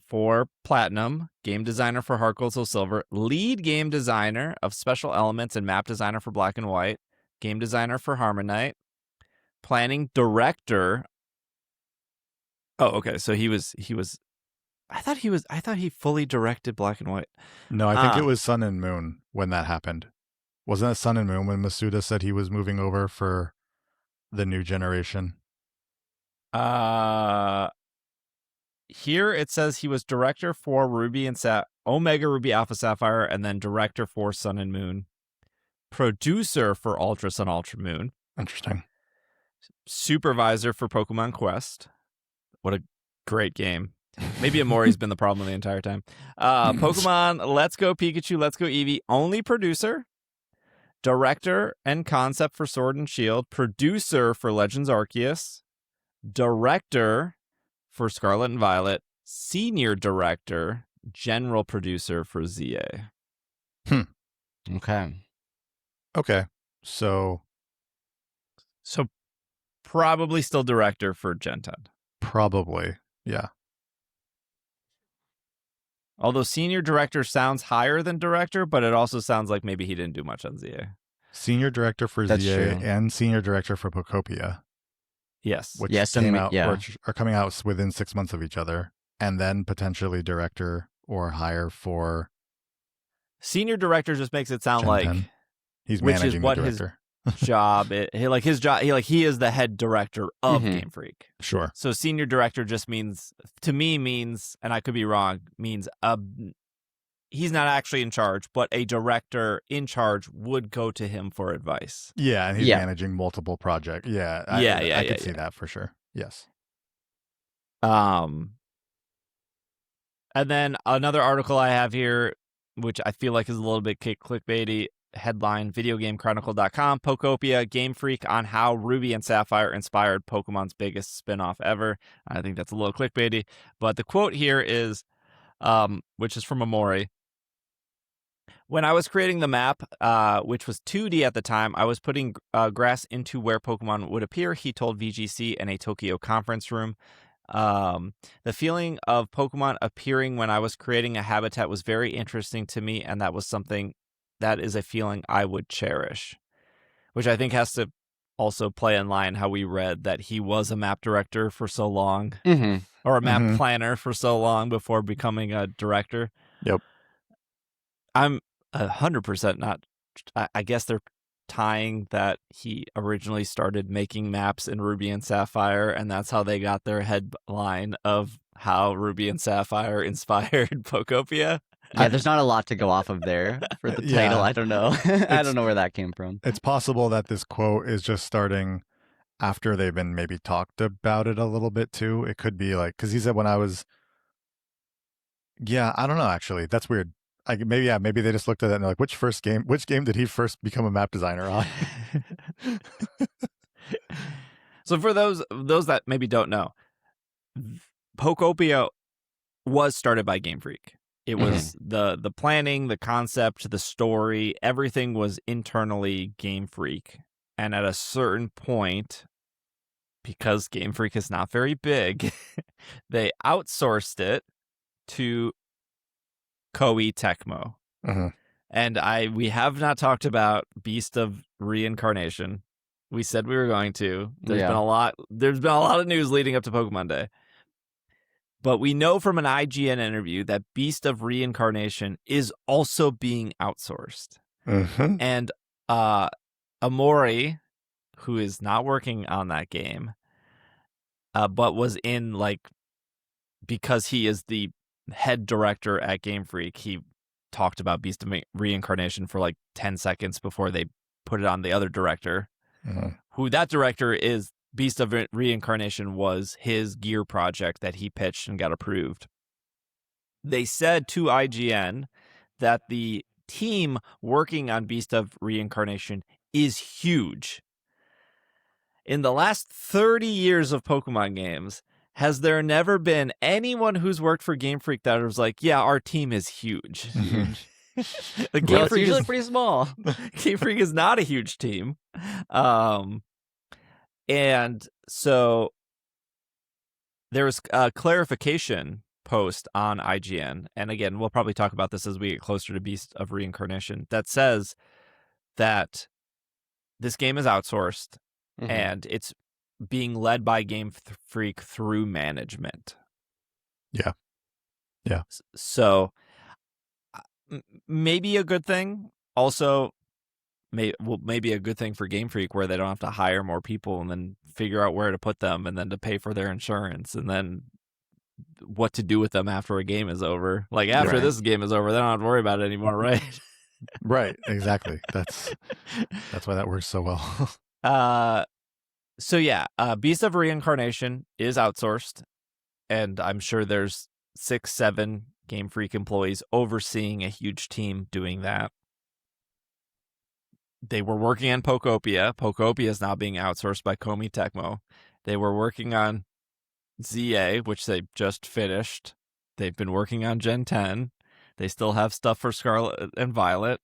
for Platinum, game designer for Heart Gold Soul Silver, lead game designer of special elements and map designer for Black and White, game designer for Harmonite, planning director. Oh, okay. So he was. I thought he fully directed Black and White. No, I think it was Sun and Moon when that happened. Wasn't it Sun and Moon when Masuda said he was moving over for the new generation? Here it says he was director for Ruby and Omega Ruby Alpha Sapphire, and then director for Sun and Moon, producer for Ultra Sun Ultra Moon, Interesting, supervisor for Pokemon Quest. What a great game. Maybe Omori's been the problem the entire time. Pokemon Let's Go Pikachu, Let's Go Eevee, only producer, director and concept for Sword and Shield, producer for Legends Arceus, director for Scarlet and Violet, senior director, general producer for ZA. Okay. So probably still director for Gen 10. Probably, yeah. Although senior director sounds higher than director, but it also sounds like maybe he didn't do much on ZA. Senior director for That's ZA true. and senior director for Pokopia. Yes. Which Yes, came and out, yeah. which are coming out within 6 months of each other, and then potentially director or higher for Senior director just makes it sound Gen like 10. He's which is managing what the director. job his job he is the head director of Game Freak. Sure. So senior director just means, to me, and I could be wrong, means he's not actually in charge, but a director in charge would go to him for advice. Yeah, and he's managing multiple projects. Yeah, I could see that for sure. Yes. And then another article I have here, which I feel like is a little bit clickbaity, headline, videogamechronicle.com, Pokopia, Game Freak on how Ruby and Sapphire inspired Pokemon's biggest spin-off ever. I think that's a little clickbaity, but the quote here is, which is from Omori. When I was creating the map, which was 2D at the time, I was putting grass into where Pokemon would appear, he told VGC in a Tokyo conference room. The feeling of Pokemon appearing when I was creating a habitat was very interesting to me, and that is a feeling I would cherish. Which I think has to also play in line how we read that he was a map director for so long, or a map planner for so long before becoming a director. Yep. I'm 100% not. I guess they're tying that he originally started making maps in Ruby and Sapphire, and that's how they got their headline of how Ruby and Sapphire inspired Pokopia. Yeah, there's not a lot to go off of there for the title. I don't know. I don't know where that came from. It's possible that this quote is just starting after they've been maybe talked about it a little bit too. It could be like, because he said when I was Yeah, I don't know. Actually, that's weird. Maybe they just looked at that and they're like, which game did he first become a map designer on? So for those that maybe don't know, Pokopia was started by Game Freak. It was the planning, the concept, the story, everything was internally Game Freak. And at a certain point, because Game Freak is not very big, they outsourced it to Koei Tecmo. And we have not talked about Beast of Reincarnation. We said we were going to. There's been a lot of news leading up to Pokemon Day. But we know from an IGN interview that Beast of Reincarnation is also being outsourced. And Amori, who is not working on that game, but was in, because he is the head director at Game Freak, he talked about Beast of Reincarnation for 10 seconds before they put it on the other director. Who that director is, Beast of Reincarnation was his gear project that he pitched and got approved. They said to IGN that the team working on Beast of Reincarnation is huge. In the last 30 years of Pokemon games, has there never been anyone who's worked for Game Freak that was like, yeah, our team is huge? Game Freak is pretty small. Game Freak is not a huge team. And so there was a clarification post on IGN, and again, we'll probably talk about this as we get closer to Beast of Reincarnation, that says that this game is outsourced and it's being led by Game Freak through management. Yeah. So maybe a good thing. Also, maybe a good thing for Game Freak, where they don't have to hire more people and then figure out where to put them and then to pay for their insurance and then what to do with them after a game is over. After this game is over, they don't have to worry about it anymore, right? Right, exactly. That's why that works so well. So yeah, Beast of Reincarnation is outsourced, and I'm sure there's 6-7 Game Freak employees overseeing a huge team doing that. They were working on Pokopia. Pokopia is now being outsourced by Koei Tecmo. They were working on ZA, which they just finished. They've been working on Gen 10. They still have stuff for Scarlet and Violet.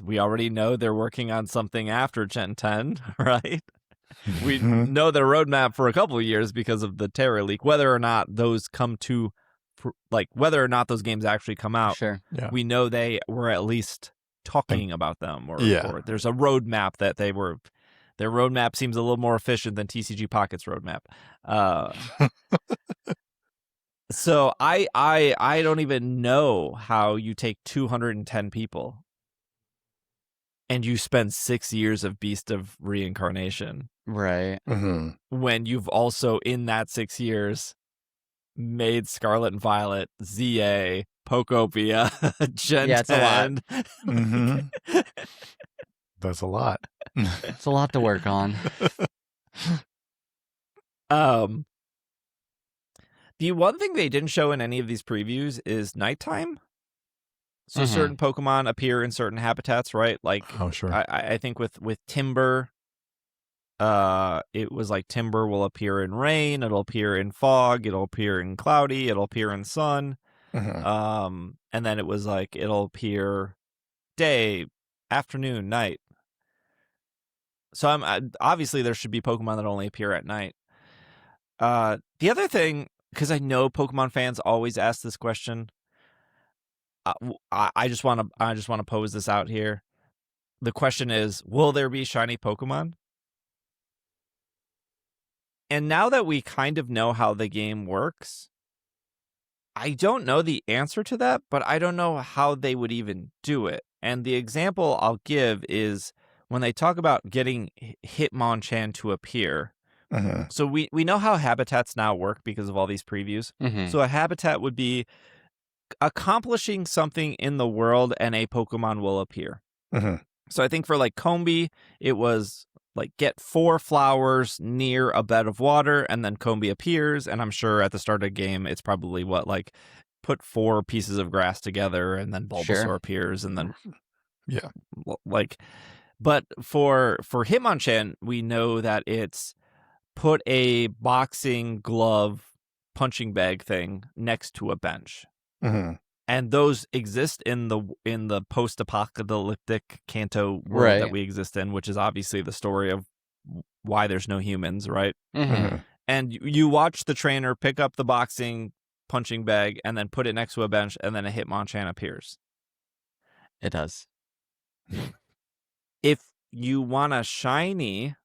We already know they're working on something after Gen 10, right? We know their roadmap for a couple of years because of the Terra leak. Whether or not those come to, whether or not those games actually come out, we know they were at least talking about them, or there's a roadmap that their roadmap seems a little more efficient than TCG Pocket's roadmap. So I don't even know how you take 210 people and you spend 6 years of Beast of Reincarnation, right? When you've also in that 6 years made Scarlet and Violet, ZA, Pokopia, Gen 10. It's a lot. That's a lot. It's a lot to work on. The one thing they didn't show in any of these previews is nighttime. So certain Pokemon appear in certain habitats, right? Sure. I think with Timber, it was like Timber will appear in rain, it'll appear in fog, it'll appear in cloudy, it'll appear in sun. And then it was like it'll appear day, afternoon, night. So obviously there should be Pokemon that only appear at night. The other thing, because I know Pokemon fans always ask this question, I just want to pose this out here. The question is, will there be shiny Pokemon? And now that we kind of know how the game works, I don't know the answer to that, but I don't know how they would even do it. And the example I'll give is when they talk about getting Hitmonchan to appear. So we know how habitats now work because of all these previews. So a habitat would be accomplishing something in the world and a Pokemon will appear. So I think for like Combee, it was like get 4 flowers near a bed of water, and then Combi appears. And I'm sure at the start of the game, it's probably like put 4 pieces of grass together, and then Bulbasaur appears, and then Yeah. like. But for Hitmonchan, we know that it's put a boxing glove punching bag thing next to a bench. Mm-hmm. And those exist in the post-apocalyptic Kanto world that we exist in, which is obviously the story of why there's no humans, right? Mm-hmm. And you watch the trainer pick up the boxing punching bag and then put it next to a bench, and then a Hitmonchan appears. It does. If you want a shiny,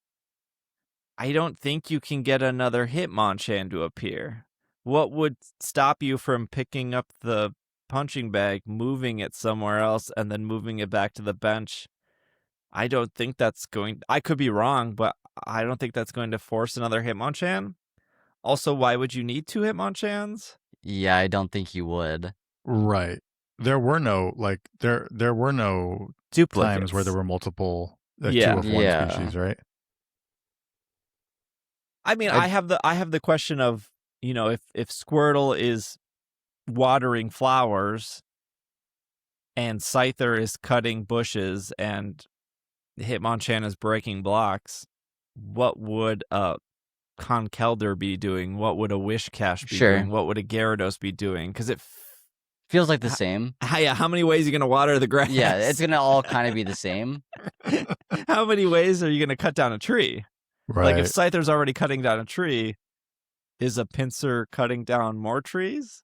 I don't think you can get another Hitmonchan to appear. What would stop you from picking up the punching bag, moving it somewhere else, and then moving it back to the bench? I don't think that's going... I could be wrong, but I don't think that's going to force another Hitmonchan. Also, why would you need 2 Hitmonchans? Yeah, I don't think you would. Right. There were no there were no Duplicates. times where there were multiple 2 Yeah. of one species, right? I mean, I have the question of, if Squirtle is watering flowers and Scyther is cutting bushes and Hitmonchan is breaking blocks, what would a Conkeldurr be doing? What would a Wishcash be doing? What would a Gyarados be doing? Because it feels like the same. How many ways are you going to water the grass? Yeah, it's going to all kind of be the same. How many ways are you going to cut down a tree? Right. Like if Scyther's already cutting down a tree, is a Pinsir cutting down more trees?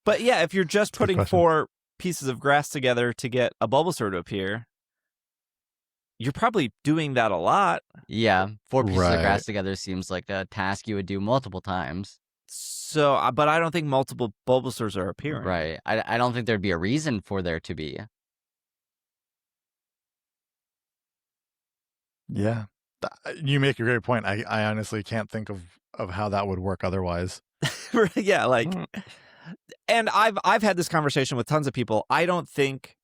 But yeah, if you're just putting 4 pieces of grass together to get a Bulbasaur to appear, you're probably doing that a lot. Yeah, 4 pieces of grass together seems like a task you would do multiple times. So, but I don't think multiple Bulbasaurs are appearing. Right. I don't think there'd be a reason for there to be. Yeah. You make a great point. I honestly can't think of how that would work otherwise. Yeah, like, and I've had this conversation with tons of people. I don't think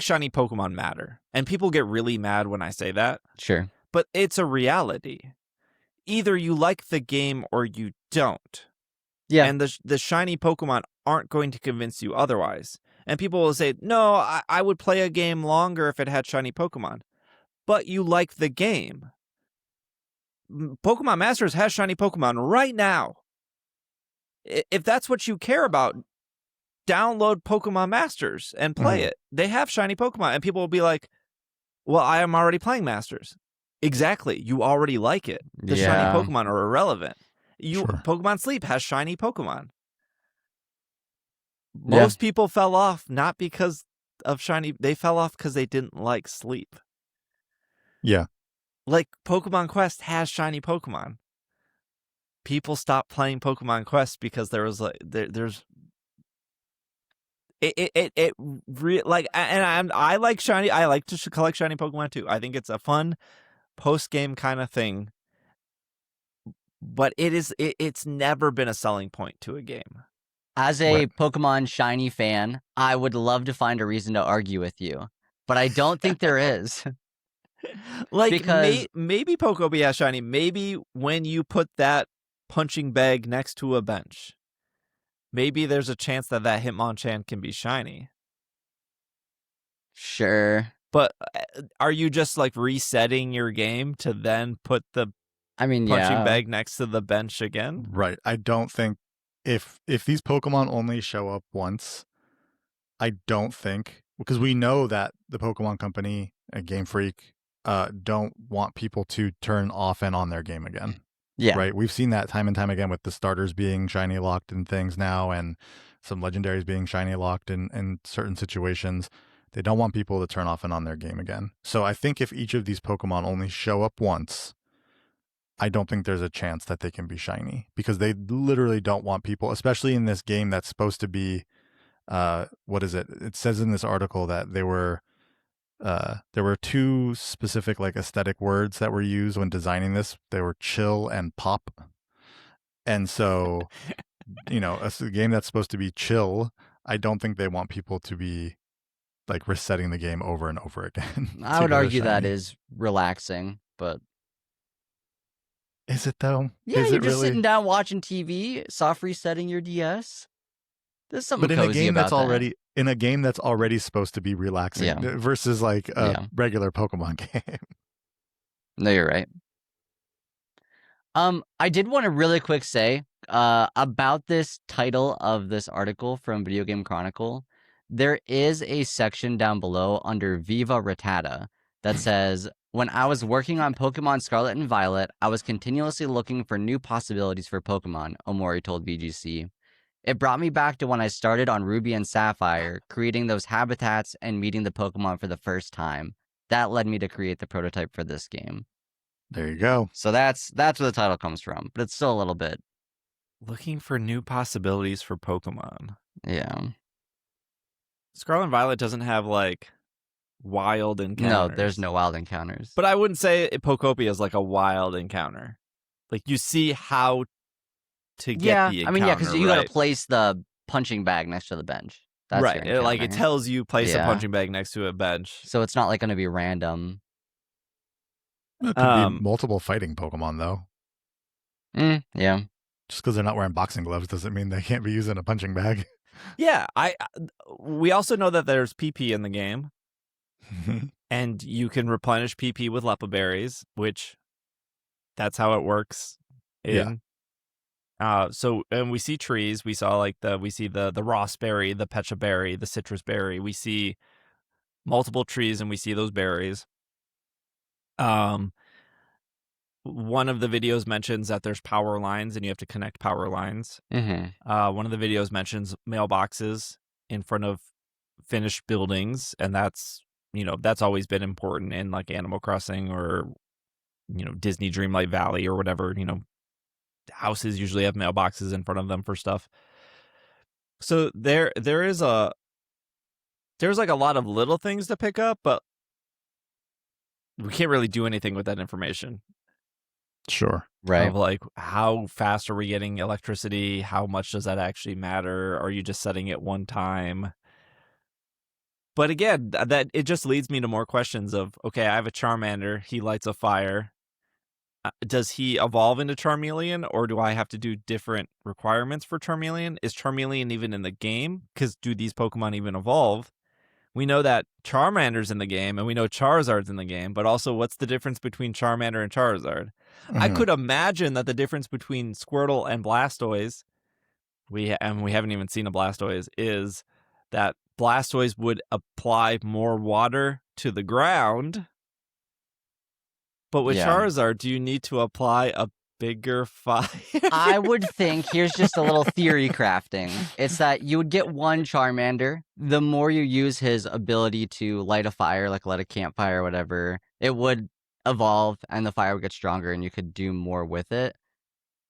shiny Pokemon matter, and people get really mad when I say that. Sure, but it's a reality. Either you like the game or you don't. Yeah, and the shiny Pokemon aren't going to convince you otherwise. And people will say, "No, I would play a game longer if it had shiny Pokemon." But you like the game. Pokemon Masters has shiny Pokemon right now. If that's what you care about, download Pokemon Masters and play it. They have shiny Pokemon. And people will be like, well, I am already playing Masters. Exactly. You already like it. The shiny Pokemon are irrelevant. Pokemon Sleep has shiny Pokemon. Most people fell off not because of shiny. They fell off because they didn't like Sleep. Yeah. Like Pokemon Quest has shiny Pokemon. People stopped playing Pokemon Quest because there was like there's I like shiny. I like to collect shiny Pokemon too. I think it's a fun post game kind of thing. But it's never been a selling point to a game. As a Pokemon shiny fan, I would love to find a reason to argue with you, but I don't think there is. Like, because maybe Pokopia has shiny. Maybe when you put that punching bag next to a bench, maybe there's a chance that Hitmonchan can be shiny. Sure. But are you just like resetting your game to then put the punching bag next to the bench again? Right. I don't think if these Pokemon only show up once, I don't think, because we know that the Pokemon Company, Game Freak, don't want people to turn off and on their game again. Yeah. Right. We've seen that time and time again with the starters being shiny locked in things now, and some legendaries being shiny locked in certain situations. They don't want people to turn off and on their game again. So I think if each of these Pokemon only show up once, I don't think there's a chance that they can be shiny, because they literally don't want people, especially in this game that's supposed to be, what is it? It says in this article that there were 2 specific like aesthetic words that were used when designing this. They were chill and pop. And so, a game that's supposed to be chill, I don't think they want people to be like resetting the game over and over again. I to would get a argue that shiny. is relaxing, but Is it though? yeah, Is you're it just really? sitting down watching TV, soft resetting your DS. There's something But in a cozy game that's about that. already in a game that's already supposed to be relaxing Yeah. versus like a Yeah. regular Pokemon game. No, you're right. I did want to really quick say about this title of this article from Video Game Chronicle. There is a section down below under Viva Rattata that says, when I was working on Pokemon Scarlet and Violet, I was continuously looking for new possibilities for Pokemon, Omori told VGC. It brought me back to when I started on Ruby and Sapphire, creating those habitats and meeting the Pokemon for the first time. That led me to create the prototype for this game. There you go. So that's where the title comes from, but it's still a little bit. Looking for new possibilities for Pokemon. Yeah. Scarlet and Violet doesn't have like wild encounters. No, there's no wild encounters. But I wouldn't say Pokopia is like a wild encounter. Like you see how to get the encounter. I mean, yeah, because you right? gotta place the punching bag next to the bench. That's right. your Like it encounter. tells you place a Yeah. punching bag next to a bench. So it's not like gonna be random. It could be multiple fighting Pokemon though. Yeah. Just because they're not wearing boxing gloves doesn't mean they can't be using a punching bag. Yeah, we also know that there's PP in the game, and you can replenish PP with Lepa berries, which that's how it works. So and we see trees. We saw we see the Ross berry, the Pecha berry, the citrus berry. We see multiple trees, and we see those berries. One of the videos mentions that there's power lines and you have to connect power lines. One of the videos mentions mailboxes in front of finished buildings, and that's always been important in like Animal Crossing or Disney Dreamlight Valley or whatever. Houses usually have mailboxes in front of them for stuff. So there's like a lot of little things to pick up, but we can't really do anything with that information. Sure. Right. Of like, how fast are we getting electricity? How much does that actually matter? Are you just setting it one time? But again, that it just leads me to more questions of, okay, I have a Charmander. He lights a fire. Does he evolve into Charmeleon, or do I have to do different requirements for Charmeleon? Is Charmeleon even in the game? Because do these Pokemon even evolve? We know that Charmander's in the game, and we know Charizard's in the game, but also what's the difference between Charmander and Charizard? I could imagine that the difference between Squirtle and Blastoise, we haven't even seen a Blastoise, is that Blastoise would apply more water to the ground, but with Charizard, do you need to apply a bigger fire? I would think, here's just a little theory crafting. It's that you would get one Charmander. The more you use his ability to light a fire, like light a campfire or whatever, it would evolve and the fire would get stronger and you could do more with it.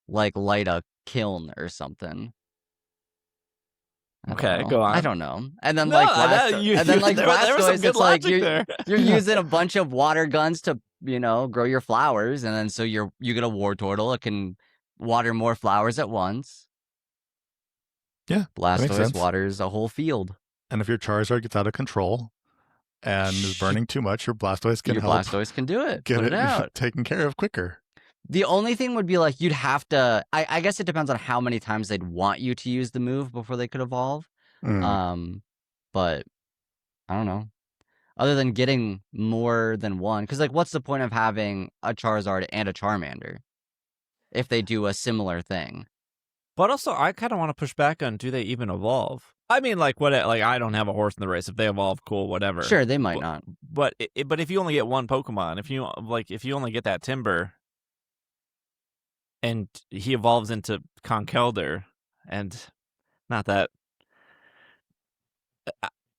Like light a kiln or something. Okay, go on. I don't know. And then there was some Blastoise, good it's like logic there. you're using a bunch of water guns to, grow your flowers, and then so you get a Wartortle. It can water more flowers at once. Yeah, Blastoise waters a whole field. And if your Charizard gets out of control and is burning too much, your Blastoise can Blastoise can do it. Get Put it out. taken care of quicker. The only thing would be like you'd have to. I guess it depends on how many times they'd want you to use the move before they could evolve. But I don't know. Other than getting more than one, because like, what's the point of having a Charizard and a Charmander if they do a similar thing? But also, I kind of want to push back on: do they even evolve? I mean, like what? Like I don't have a horse in the race. If they evolve, cool, whatever. Sure, they might not. But if you only get one Pokemon, if you only get that Timber, and he evolves into Conkeldurr, and not that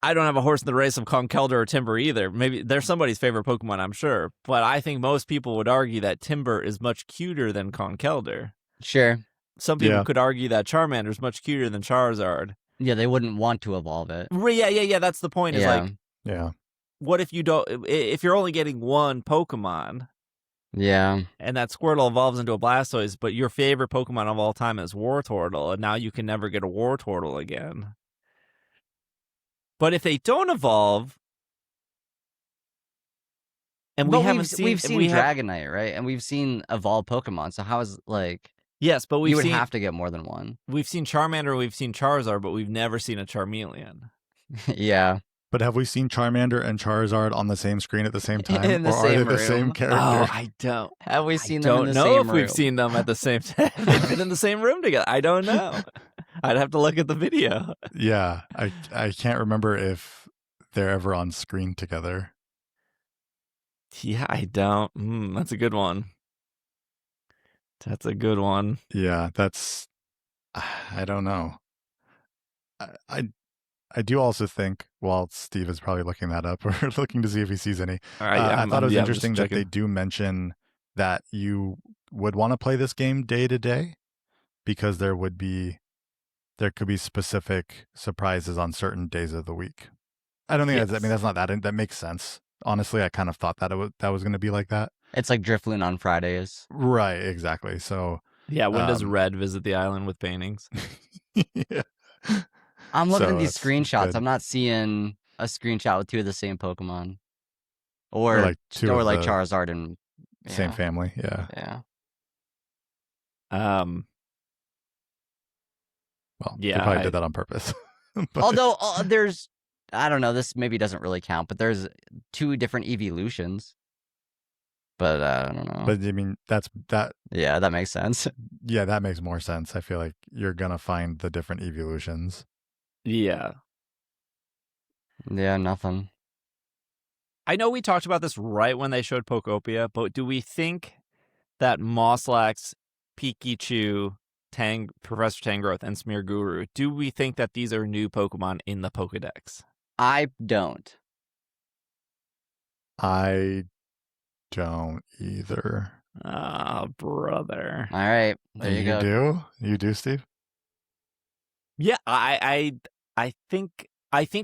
I don't have a horse in the race of Conkeldurr or Timber either. Maybe they're somebody's favorite Pokemon, I'm sure. But I think most people would argue that Timber is much cuter than Conkeldurr. Sure. Some people could argue that Charmander is much cuter than Charizard. Yeah, they wouldn't want to evolve it. Yeah. That's the point. Is yeah. What if you don't? If you're only getting one Pokemon, yeah, and that Squirtle evolves into a Blastoise, but your favorite Pokemon of all time is Wartortle, and now you can never get a Wartortle again. But if they don't evolve, and we haven't seen, we've seen Dragonite, right? And we've seen evolved Pokemon. So how is like? Yes, but you would have to get more than one. We've seen Charmander, we've seen Charizard, but we've never seen a Charmeleon. Yeah. But have we seen Charmander and Charizard on the same screen at the same time? In the or same are they room. the same character? Oh, I don't. Have we seen them in the don't same know if room? we've seen them at the same time. They've been in the same room together. I don't know. I'd have to look at the video. Yeah, I can't remember if they're ever on screen together. Yeah, I don't. That's a good one. That's a good one. Yeah, that's. I don't know. I do also think, while Steve is probably looking that up or looking to see if he sees any, All right, I thought it was interesting that checking. they do mention that you would want to play this game day to day because there could be specific surprises on certain days of the week. I don't think that's not that makes sense. Honestly, I kind of thought that that was going to be like that. It's like Drifloon on Fridays. Right, exactly. So yeah, when does Red visit the island with paintings? Yeah. I'm looking at these screenshots. I'm not seeing a screenshot with two of the same Pokemon, or like Charizard and same family. Yeah. Yeah. Well, they probably did that on purpose. Although there's, I don't know, this maybe doesn't really count, but there's two different evolutions. But I don't know. But I mean, that. Yeah, that makes sense. Yeah, that makes more sense. I feel like you're gonna find the different evolutions. Yeah. Yeah, nothing. I know we talked about this right when they showed Pokopia, but do we think that Moslax, Pikachu, Professor Tangrowth, and Smearguru, do we think that these are new Pokemon in the Pokedex? I don't. I don't either. Oh, brother. All right. There you go. You do, Steve? Yeah, I think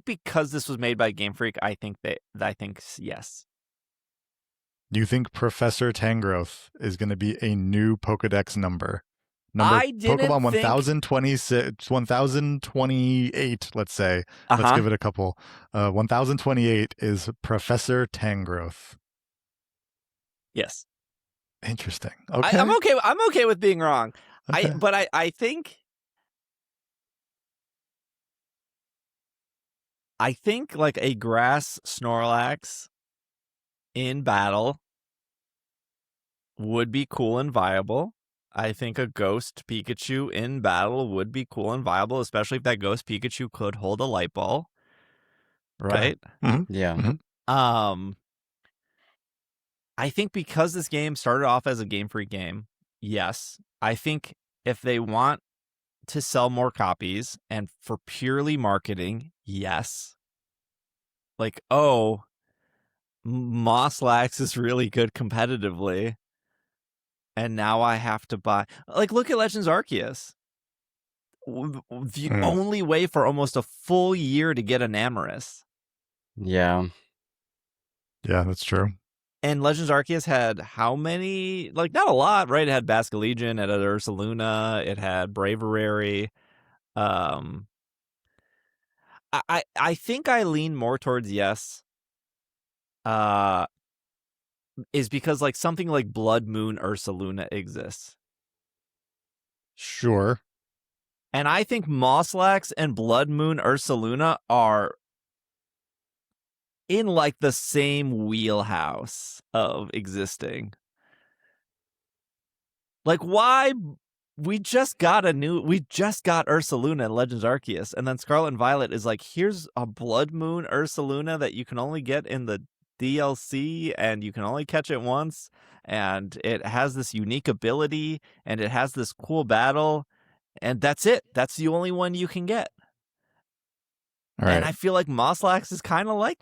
because this was made by Game Freak, I think yes. Do you think Professor Tangrowth is going to be a new Pokedex number? Pokemon 1026, 1028, let's say. Let's give it a couple. 1028 is Professor Tangrowth. Yes. Interesting. Okay. I'm okay with being wrong. Okay. I think like a grass Snorlax in battle would be cool and viable. I think a ghost Pikachu in battle would be cool and viable, especially if that ghost Pikachu could hold a light ball. Right? Okay. Mm-hmm. Yeah. Mm-hmm. I think because this game started off as a Game Freak game, yes. I think if they want to sell more copies and for purely marketing, yes. Like, oh, Moslax is really good competitively, and now I have to buy. Like, look at Legends Arceus. The only way for almost a full year to get an Amorous. Yeah. Yeah, that's true. And Legends Arceus had how many? Like, not a lot, right? It had Basculegion, it had Ursaluna, it had Braverary. I think I lean more towards yes. Is because like something like Blood Moon Ursaluna exists. Sure. And I think Moslax and Blood Moon Ursaluna are in like the same wheelhouse of existing. Like, why? We just got Ursaluna in Legends Arceus, and then Scarlet and Violet is like, here's a Blood Moon Ursaluna that you can only get in the DLC, and you can only catch it once, and it has this unique ability, and it has this cool battle, and that's it. That's the only one you can get. All right. And I feel like Moslax is kind of like,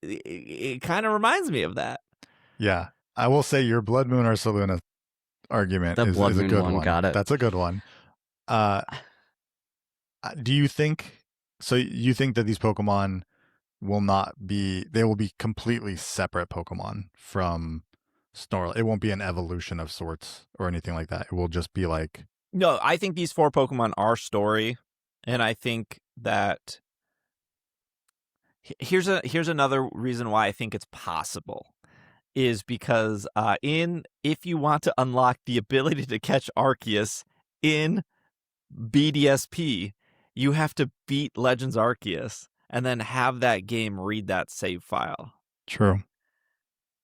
it kind of reminds me of that. Yeah. I will say your Blood Moon Ursaluna argument is a good one. Got it. That's a good one. Do you think, so you think that these Pokemon they will be completely separate Pokemon from Snorlax? It won't be an evolution of sorts or anything like that. It will just be like... No, I think these four Pokemon are story, and I think that Here's another reason why I think it's possible. Is because if you want to unlock the ability to catch Arceus in BDSP, you have to beat Legends Arceus and then have that game read that save file. True.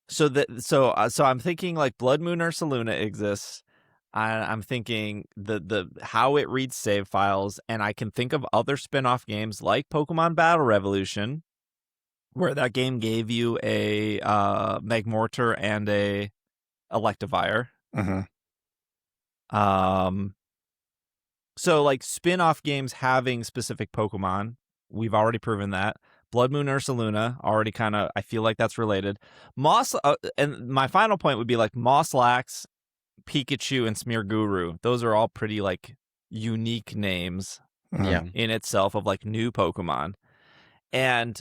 So I'm thinking like Blood Moon Ursaluna exists. I'm thinking the how it reads save files, and I can think of other spin-off games like Pokemon Battle Revolution, where that game gave you a Magmortar and a Electivire. So like spin-off games having specific Pokemon, we've already proven that. Blood Moon Ursaluna, already kind of, I feel like that's related. And my final point would be like Moslax, Pikachu, and Smearguru. Those are all pretty like unique names in itself of like new Pokemon. And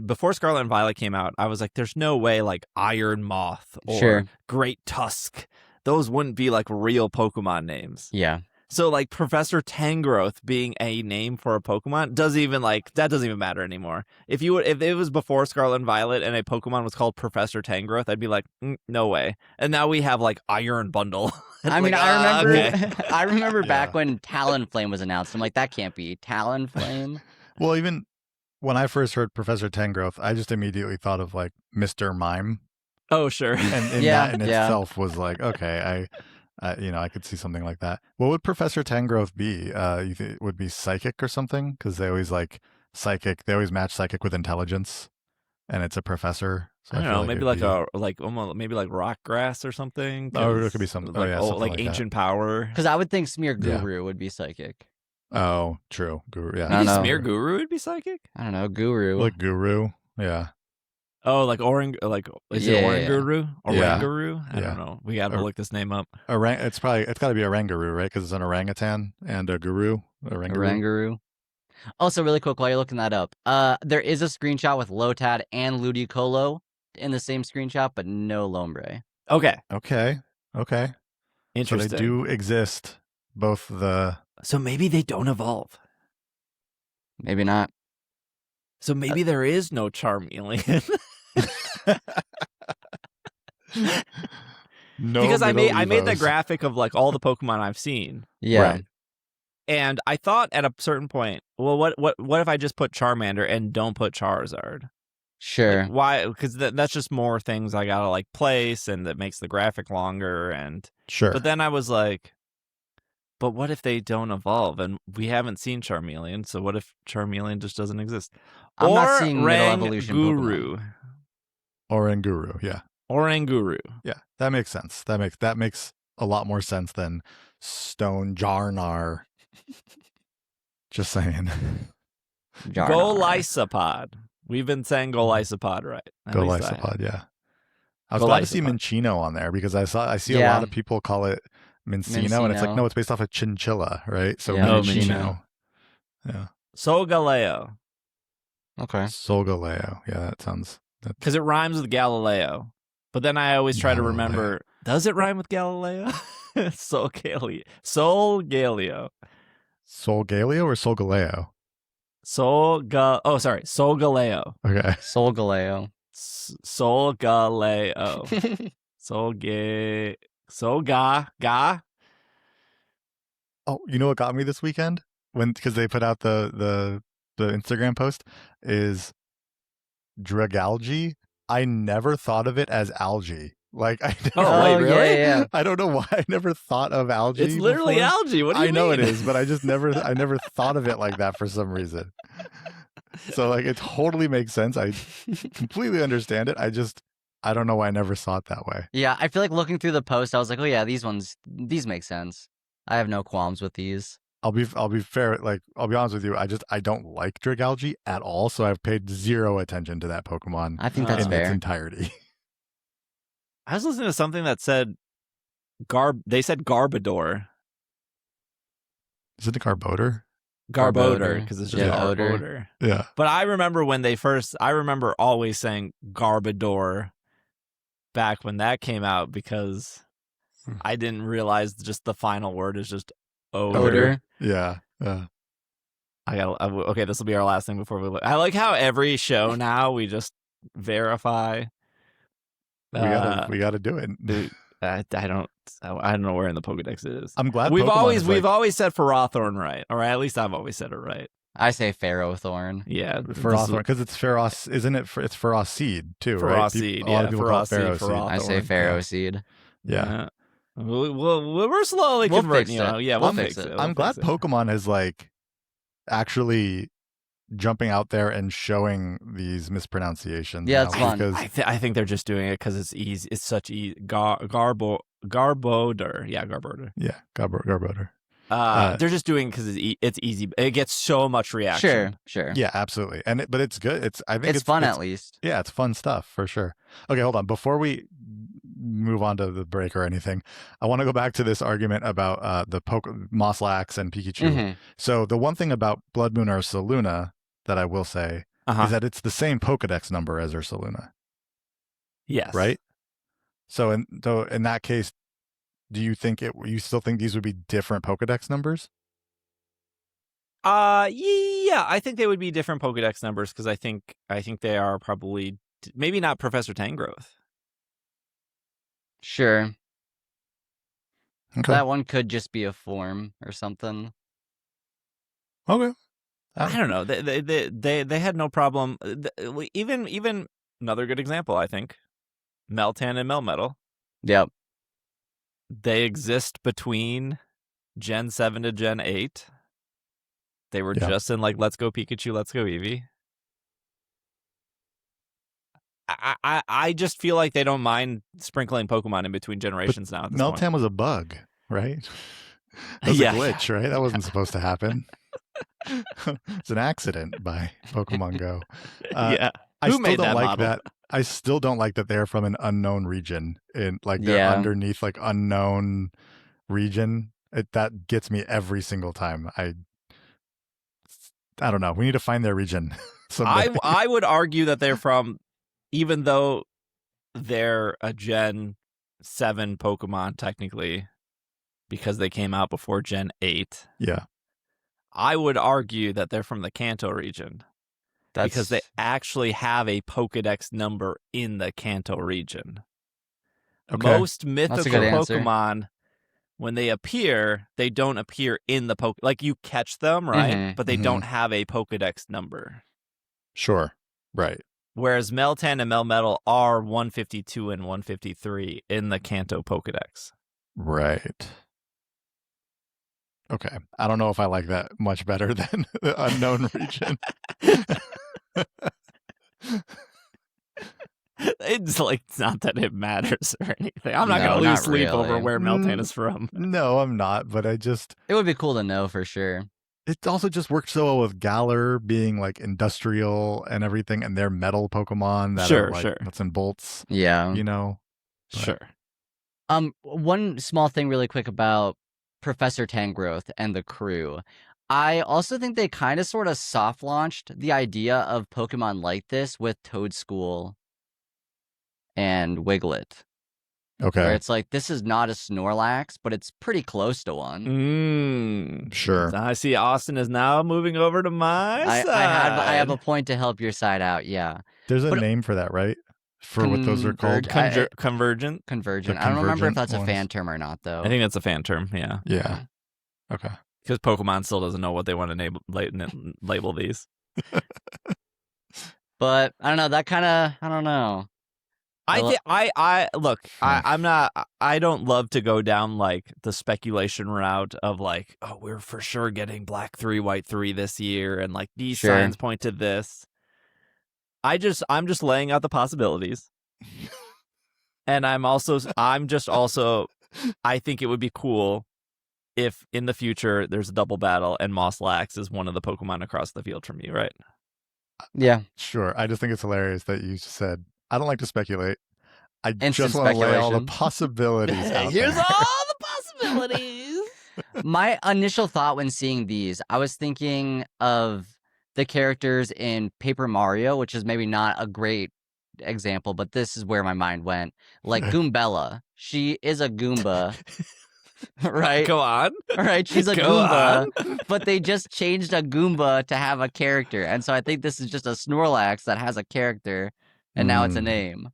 before Scarlet and Violet came out, I was like, there's no way like Iron Moth or Great Tusk, those wouldn't be like real Pokemon names. Yeah. So like Professor Tangrowth being a name for a Pokemon doesn't even matter anymore. If it was before Scarlet and Violet and a Pokemon was called Professor Tangrowth, I'd be like, no way. And now we have like Iron Bundle. I mean, I remember okay. I remember back when Talonflame was announced. I'm like, that can't be Talonflame. Well, even when I first heard Professor Tangrowth, I just immediately thought of like Mr. Mime. Oh, sure. And that in itself was like, okay, I could see something like that. What would Professor Tangrowth be? You think it would be psychic or something? Because they always like psychic. They always match psychic with intelligence, and it's a professor. So I don't know, maybe maybe like rock grass or something. Oh, it could be something. Like, something like ancient power. Because I would think Smearguru would be psychic. Oh, true. Guru. Yeah. Maybe Smearguru would be psychic. I don't know. Guru. Like Guru. Yeah. Oh, like is it Oranguru? Oranguru? I Yeah. don't know. We got to look this name up. It's got to be Oranguru, right? Because it's an orangutan and a guru. Oranguru. Also, really quick, while you're looking that up, there is a screenshot with Lotad and Ludicolo in the same screenshot, but no Lombre. Okay. So Interesting. they do exist. Both the. So maybe they don't evolve. Maybe not. So maybe there is no Charmeleon. No, because I made that graphic of like all the Pokemon I've seen. Yeah. Right. And I thought at a certain point, well, what if I just put Charmander and don't put Charizard? Sure. Like, why? Because that's just more things I gotta like place, and that makes the graphic longer. And sure. But then I was like, but what if they don't evolve? And we haven't seen Charmeleon, so what if Charmeleon just doesn't exist? I'm not seeing middle evolution Pokemon. Oranguru, yeah. Oranguru. Yeah, that makes sense. That makes a lot more sense than Stone Jarnar. Just saying. Golisopod. We've been saying Golisopod, right? Golisopod, yeah. I was glad to see Minccino on there because I see a lot of people call it Mincino, and it's like, no, it's based off of Chinchilla, right? So Minccino. Yeah. Solgaleo. Okay. Solgaleo. Yeah, that sounds. Because it rhymes with Galileo. But then I always try to remember, does it rhyme with Galileo? Solgaleo. Solgaleo or Solgaleo? Solgaleo. Okay. Solgaleo. Solgaleo. Solga. Oh, you know what got me this weekend? Because they put out the Instagram post is Dragalge. I never thought of it as algae. Like really? Yeah. I don't know why I never thought of algae. It's literally before. algae. What do you mean? I know it is, but I never thought of it like that for some reason. So like it totally makes sense. I completely understand it. I don't know why I never saw it that way. Yeah, I feel like looking through the post, I was like, oh yeah, these make sense. I have no qualms with these. I'll be fair. Like I'll be honest with you. I don't like Dragalge at all. So I've paid zero attention to that Pokemon. I think that's in fair. its entirety. I was listening to something that said they said Garbodor. Is it a Garbodor? Garbodor, because it's just Garbodor. Yeah. But I remember I remember always saying Garbodor back when that came out because I didn't realize just the final word is just odor. Yeah. Okay, this will be our last thing before we look. I like how every show now we just verify. We gotta do it. I don't know where in the Pokedex it is. I'm glad we've Pokemon always said Ferrothorn right, or at least I've always said it right. I say Ferrothorn. Yeah, Ferrothorn, because it's Feroz, isn't it? It's Feroseed too, right? Feroseed, A lot of people call it Feroseed, Feroseed. I say Ferroseed. Yeah. We're slowly We'll converting. fix it. Yeah, We'll fix fix it. I'm glad Pokemon is like actually jumping out there and showing these mispronunciations. Yeah, now, it's fun. because I think they're just doing it because it's easy. It's such easy. Garbodor. Yeah, Garbodor. Yeah, Garbodor. They're just doing because it's easy. It gets so much reaction. Sure. Yeah, absolutely. But it's good. I think It's fun at least. Yeah, it's fun stuff for sure. Okay, hold on. Before we move on to the break or anything, I want to go back to this argument about the Moslax and Pikachu. Mm-hmm. So the one thing about Blood Moon Ursaluna that I will say is that it's the same Pokedex number as Ursaluna. Yes. Right? So in that case, do you still think these would be different Pokedex numbers? Yeah, I think they would be different Pokedex numbers because I think they are probably maybe not Professor Tangrowth. Sure. Okay. That one could just be a form or something. Okay. I don't know. They had no problem. Even another good example, I think, Meltan and Melmetal. Yep. They exist between Gen 7 to Gen 8. They were just in like Let's Go Pikachu, Let's Go Eevee. I just feel like they don't mind sprinkling Pokemon in between generations now. At this Meltan point. was a bug, right? That was a glitch, right? That wasn't supposed to happen. It's an accident by Pokemon Go. Yeah. Who made that like model? that? I still don't like that they're from an unknown region. They're underneath like unknown region. That gets me every single time. I don't know. We need to find their region. I would argue that they're from, even though they're a Gen 7 Pokemon technically, because they came out before Gen 8. Yeah. I would argue that they're from the Kanto region. Because they actually have a Pokedex number in the Kanto region. Okay. Most mythical Pokemon, when they appear, they don't appear in the like you catch them, right? Mm-hmm. But they don't have a Pokedex number. Sure. Right. Whereas Meltan and Melmetal are 152 and 153 in the Kanto Pokedex. Right. Okay. I don't know if I like that much better than the unknown region. It's not that it matters or anything. I'm not going to lose sleep over where Meltan is from. No, I'm not, but it would be cool to know for sure. It also just worked so well with Galar being like industrial and everything, and their metal Pokemon that are like nuts and bolts. Yeah. Sure. One small thing really quick about Professor Tangrowth and the crew. I also think they kind of sort of soft launched the idea of Pokemon like this with Toadschool and Wiglet. Okay. Where it's like, this is not a Snorlax, but it's pretty close to one. Sure. So I see Austin is now moving over to my side. I have a point to help your side out, yeah. There's a name for that, right? For what those are called? Convergent. Convergent. I don't remember if that's a fan term or not, though. I think that's a fan term, yeah. Yeah. Okay. Because Pokemon still doesn't know what they want to label these. But I don't know. That kind of, I don't know. I don't love to go down like the speculation route of like, oh, we're for sure getting Black 3, White 3 this year, and like these signs point to this. I'm just laying out the possibilities. And I think it would be cool if in the future there's a double battle and Moslax is one of the Pokemon across the field from you, right? Yeah. Sure. I just think it's hilarious that you said, I don't like to speculate. I Instant just want to lay all the possibilities out Here's there. all the possibilities. My initial thought when seeing these, I was thinking of the characters in Paper Mario, which is maybe not a great example, but this is where my mind went. Like Goombella. She is a Goomba right? Go on. Right, she's a Go Goomba, but they just changed a Goomba to have a character, and so I think this is just a Snorlax that has a character, and now it's a name.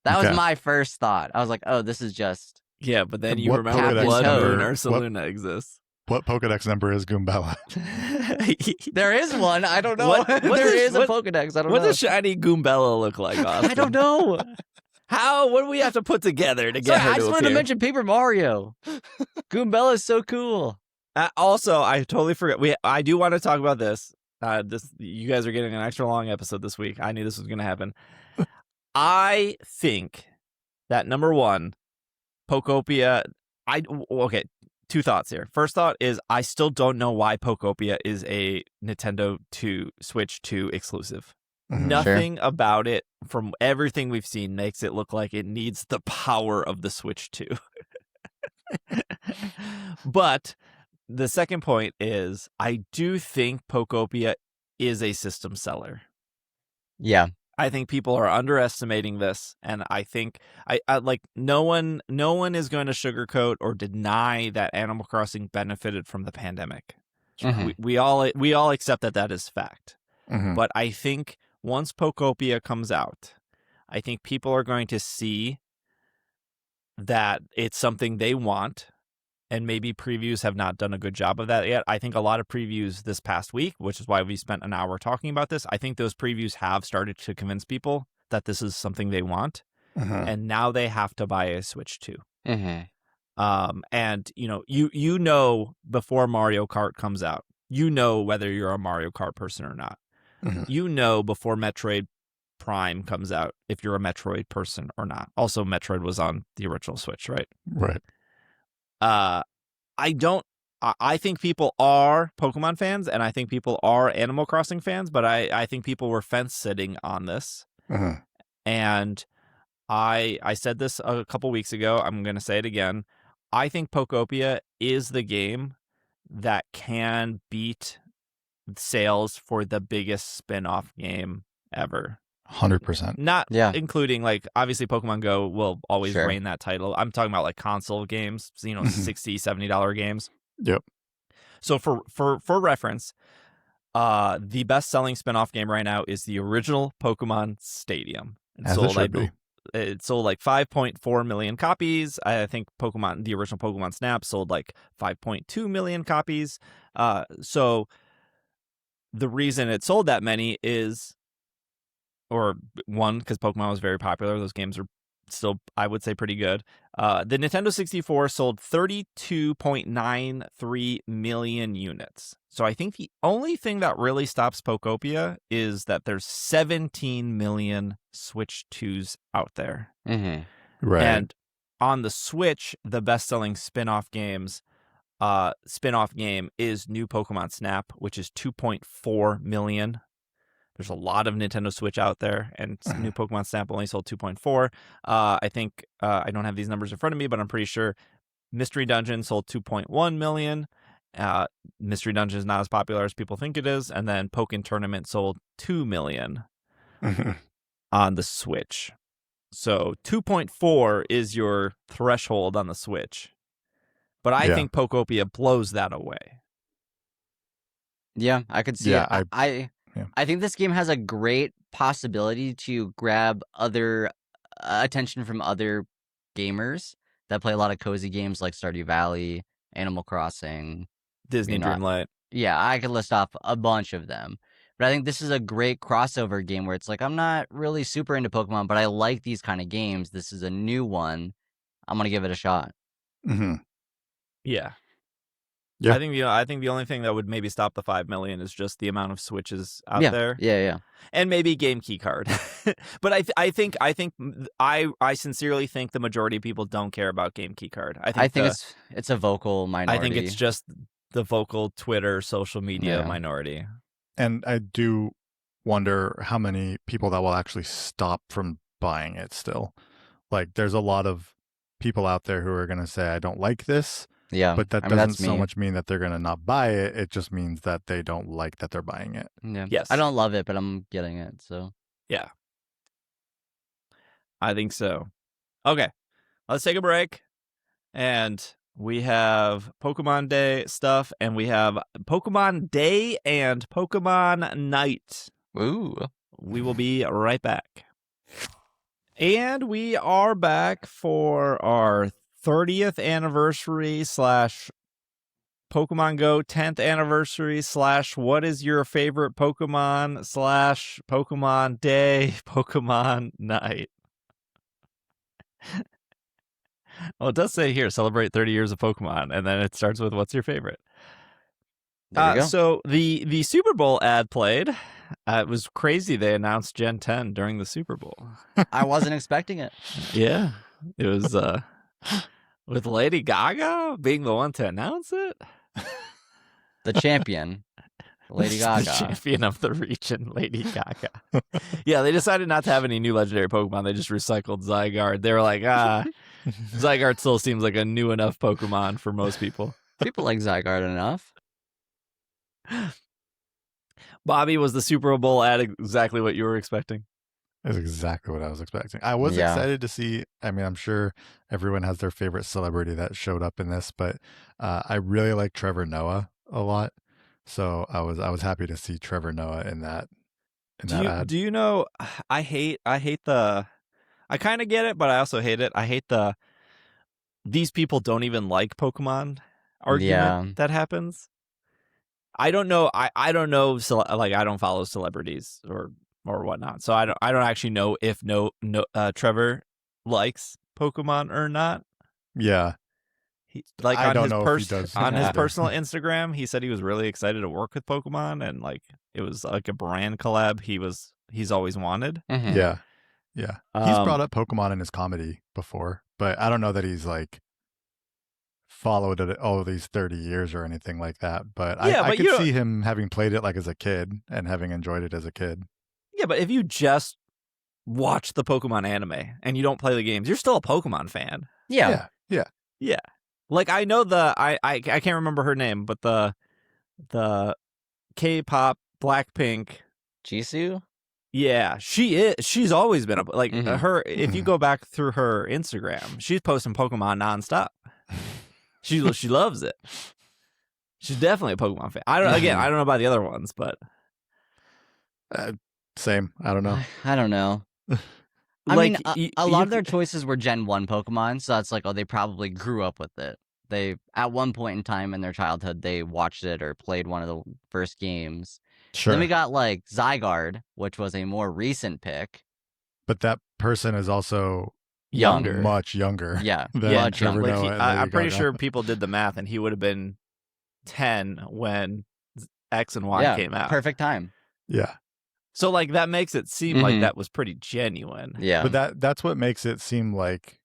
That was Okay. my first thought. I was like, oh, this is just Yeah, but then you What remember Captain Blood Toad. Moon Ursaluna exists. What Pokedex number is Goombella? there is one. I don't know. What There is a what- Pokedex. I don't What know. does shiny Goombella look like, Austin? I don't know. How? What do we have to put together to get Sorry, her I to just wanted to appear? mention Paper Mario. Goombella is so cool. Also, I totally forgot. I do want to talk about this. You guys are getting an extra long episode this week. I knew this was going to happen. I think that number one, Pokopia. Okay. Two thoughts here. First thought is I still don't know why Pokopia is a Nintendo Switch 2 exclusive. Mhm. Nothing about it, from everything we've seen, makes it look like it needs the power of the Switch 2. But the second point is I do think Pokopia is a system seller. Yeah. I think people are underestimating this, and I think I like no one is going to sugarcoat or deny that Animal Crossing benefited from the pandemic. Mhm. We all accept that is fact. Mhm. But I think once Pokopia comes out, I think people are going to see that it's something they want, and maybe previews have not done a good job of that yet. I think a lot of previews this past week, which is why we spent an hour talking about this, I think those previews have started to convince people that this is something they want, Mhm. and now they have to buy a Switch 2. Mm-hmm. And you know before Mario Kart comes out, you know whether you're a Mario Kart person or not. Mhm. You know before Metroid Prime comes out if you're a Metroid person or not. Also, Metroid was on the original Switch, right? Right. I think people are Pokemon fans, and I think people are Animal Crossing fans, but I think people were fence sitting on this. Mhm. And I said this a couple weeks ago. I'm going to say it again. I think Pokopia is the game that can beat sales for the biggest spin-off game ever. 100%. Not Yeah. including, like, obviously Pokemon Go will always Sure. reign that title. I'm talking about like console games, Mhm. $60, $70 games. Yep. So for reference, the best-selling spin-off game right now is the original Pokemon Stadium. As it should be. It sold like 5.4 million copies. I think the original Pokemon Snap sold like 5.2 million copies. So the reason it sold that many is, or one, because Pokemon was very popular. Those games are still, I would say, pretty good. The Nintendo 64 sold 32.93 million units. So I think the only thing that really stops Pokopia is that there's 17 million Switch 2s out there. Mm-hmm. Right. And on the Switch, the best-selling spin-off game is New Pokemon Snap, which is 2.4 million. There's a lot of Nintendo Switch out there, and New Pokemon Snap only sold 2.4. I think I don't have these numbers in front of me, but I'm pretty sure Mystery Dungeon sold 2.1 million. Mystery Dungeon is not as popular as people think it is, and then Pokken Tournament sold 2 million Mhm. on the Switch. So 2.4 is your threshold on the Switch, but I Yeah. think Pokopia blows that away. Yeah, I could see Yeah, it. yeah. I think this game has a great possibility to grab other attention from other gamers that play a lot of cozy games like Stardew Valley, Animal Crossing. Disney Dreamlight. Yeah, I could list off a bunch of them. But I think this is a great crossover game where it's like, I'm not really super into Pokemon, but I like these kind of games. This is a new one. I'm going to give it a shot. Mhm. Yeah. Yeah. I think the only thing that would maybe stop the 5 million is just the amount of Switches out Yeah, there, yeah. and maybe Game Key Card. But I sincerely think the majority of people don't care about Game Key Card. I think it's a vocal minority. I think it's just the vocal Twitter social media Yeah. minority. And I do wonder how many people that will actually stop from buying it still. Like, there's a lot of people out there who are going to say, I don't like this. Yeah, But that I mean, doesn't that's so me. much mean that they're going to not buy it. It just means that they don't like that they're buying it. Yeah. Yes. I don't love it, but I'm getting it. So Yeah, I think so. Okay, let's take a break, and We have Pokemon Day stuff, and we have Pokemon Day and Pokemon Night. Ooh. We will be right back. And we are back for our 30th anniversary / Pokemon Go 10th anniversary / what is your favorite Pokemon / Pokemon Day, Pokemon Night. Well, it does say here, celebrate 30 years of Pokemon, and then it starts with what's your favorite. There you go. So the Super Bowl ad played. It was crazy. They announced Gen 10 during the Super Bowl. I wasn't expecting it. Yeah, it was with Lady Gaga being the one to announce it. The champion, Lady Gaga. The champion of the region, Lady Gaga. Yeah, they decided not to have any new legendary Pokemon. They just recycled Zygarde. They were like, Zygarde still seems like a new enough Pokemon for most people. People like Zygarde enough. Bobby, was the Super Bowl ad exactly what you were expecting? That's exactly what I was expecting. I was excited to see. I mean, I'm sure everyone has their favorite celebrity that showed up in this, but I really like Trevor Noah a lot. So I was happy to see Trevor Noah in that ad. Do you know? I hate the. I kind of get it, but I also hate it. I hate these people don't even like Pokemon argument that happens. I don't know. I don't know. Like, I don't follow celebrities or whatnot, so I don't actually know if Trevor likes Pokemon or not. Yeah, like I on don't his know if he does on his either. personal Instagram, he said he was really excited to work with Pokemon, and like it was like a brand collab he's always wanted. Mm-hmm. Yeah. He's brought up Pokemon in his comedy before, but I don't know that he's like followed it all these 30 years or anything like that. But I could see him having played it like as a kid and having enjoyed it as a kid. Yeah, but if you just watch the Pokemon anime and you don't play the games, you're still a Pokemon fan. Yeah. Like, I know I can't remember her name, but the K-pop Blackpink Jisoo? Yeah, she's always been like her. If you go back through her Instagram, she's posting Pokemon nonstop. She loves it. She's definitely a Pokemon fan. I don't know about the other ones, but same. I don't know. I don't know. I mean, a lot of their choices were Gen 1 Pokemon, so that's like, oh, they probably grew up with it. They, at one point in time in their childhood, they watched it or played one of the first games. Sure. Then we got like Zygarde, which was a more recent pick. But that person is also younger, much younger. Yeah, much younger. Like I'm pretty sure people did the math, and he would have been 10 when X and Y came out. Perfect time. Yeah. So like that makes it seem like that was pretty genuine. Yeah. But that's what makes it seem like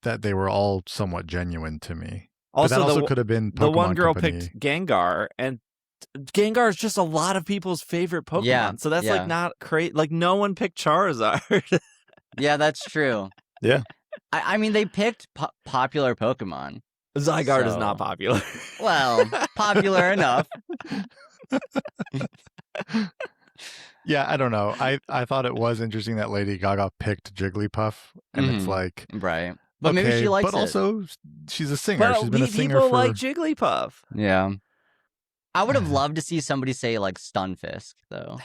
that they were all somewhat genuine to me. Also, but that also could have been Pokemon the one girl Company. picked Gengar, and Gengar is just a lot of people's favorite Pokemon. Yeah, so that's like not crazy. Like no one picked Charizard. Yeah, that's true. Yeah. I mean, they picked popular Pokemon. Zygarde is not popular. Well, popular enough. Yeah, I don't know. I thought it was interesting that Lady Gaga picked Jigglypuff, and it's like, right. But okay, maybe she likes but it. also she's a singer. But She's been a singer people for like Jigglypuff. Yeah. I would have loved to see somebody say like Stunfisk though.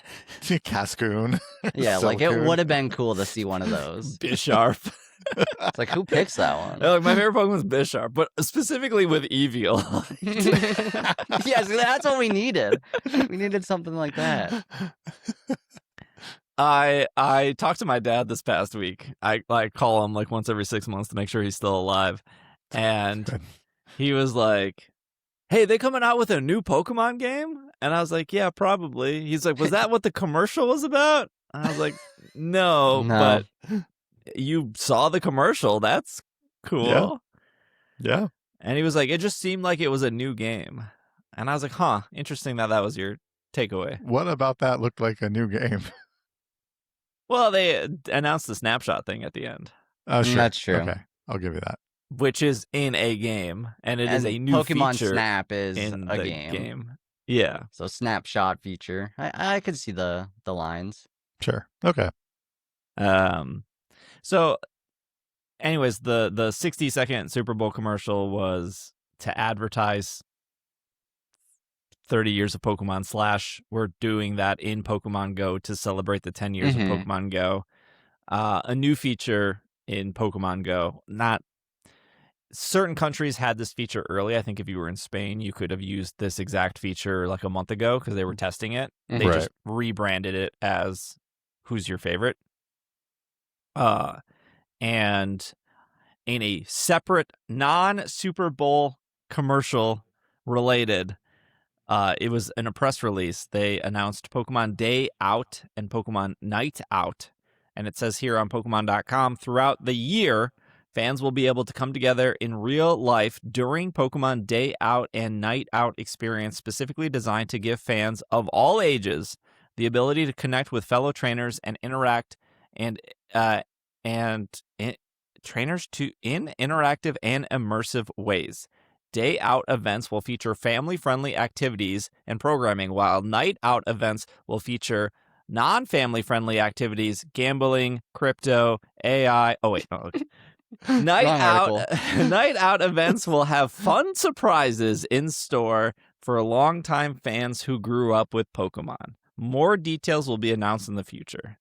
Cascoon. Yeah, like it Silcoon. would have been cool to see one of those. Bisharp. It's like, who picks that one? Like, my favorite Pokemon is Bisharp, but specifically with Eevee. Yes, that's what we needed. We needed something like that. I talked to my dad this past week. I call him like once every 6 months to make sure he's still alive. And he was like, hey, they coming out with a new Pokemon game? And I was like, yeah, probably. He's like, was that what the commercial was about? And I was like, no. But you saw the commercial. That's cool. Yeah. And he was like, it just seemed like it was a new game. And I was like, huh, interesting that was your takeaway. What about that looked like a new game? Well, they announced the snapshot thing at the end. Oh, sure. That's true. Okay, I'll give you that. Which is in a game, and it is a new Pokemon feature Snap is in a the game. Yeah. So snapshot feature. I could see the lines. Sure. Okay. So anyways, the 60-second Super Bowl commercial was to advertise 30 years of Pokemon / we're doing that in Pokemon Go to celebrate the 10 years of Pokemon Go. A new feature in Pokemon Go. Not certain countries had this feature early. I think if you were in Spain, you could have used this exact feature like a month ago because they were testing it. They Right. just rebranded it as Who's Your Favorite? And in a separate non-Super Bowl commercial related, it was in a press release. They announced Pokemon Day Out and Pokemon Night Out. And it says here on Pokemon.com, throughout the year, fans will be able to come together in real life during Pokemon Day Out and Night Out experience, specifically designed to give fans of all ages the ability to connect with fellow trainers and interact trainers in interactive and immersive ways. Day Out events will feature family-friendly activities and programming, while Night Out events will feature non-family-friendly activities, gambling, crypto, AI. Oh, wait. Oh, okay. Night Out events will have fun surprises in store for longtime fans who grew up with Pokemon. More details will be announced in the future.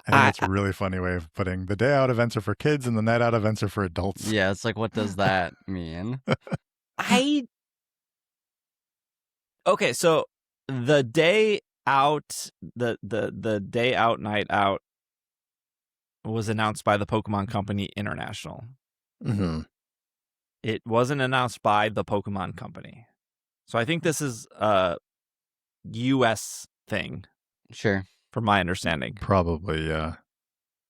I think it's a really funny way of putting the day out events are for kids and the night out events are for adults. Yeah, it's like, what does that mean? Okay, so the day out, the day out, night out was announced by the Pokemon Company International. Mm-hmm. It wasn't announced by the Pokemon Company. So I think this is a US thing. Sure. From my understanding. Probably, yeah.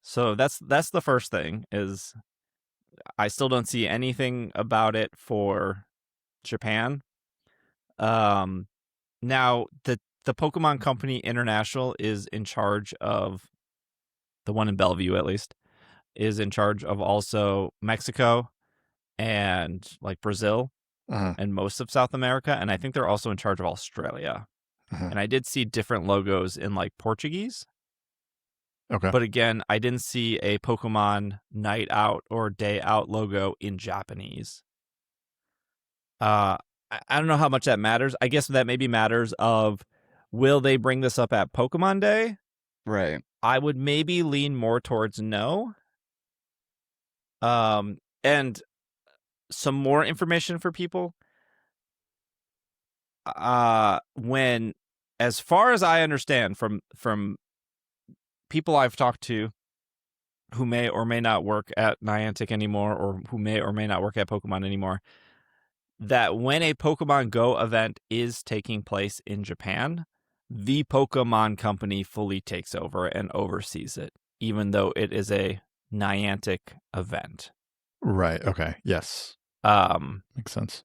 So that's the first thing, is I still don't see anything about it for Japan. Now the Pokemon Company International is in charge of, the one in Bellevue at least, is in charge of also Mexico and like Brazil and most of South America, and I think they're also in charge of Australia. And I did see different logos in like Portuguese. Okay. But again, I didn't see a Pokemon Night Out or Day Out logo in Japanese. I don't know how much that matters. I guess that maybe matters of, will they bring this up at Pokemon Day? Right. I would maybe lean more towards no. And some more information for people. When, as far as I understand from people I've talked to who may or may not work at Niantic anymore, or who may or may not work at Pokemon anymore, that when a Pokemon Go event is taking place in Japan, the Pokemon Company fully takes over and oversees it, even though it is a Niantic event. Right. Okay. Yes. Makes sense.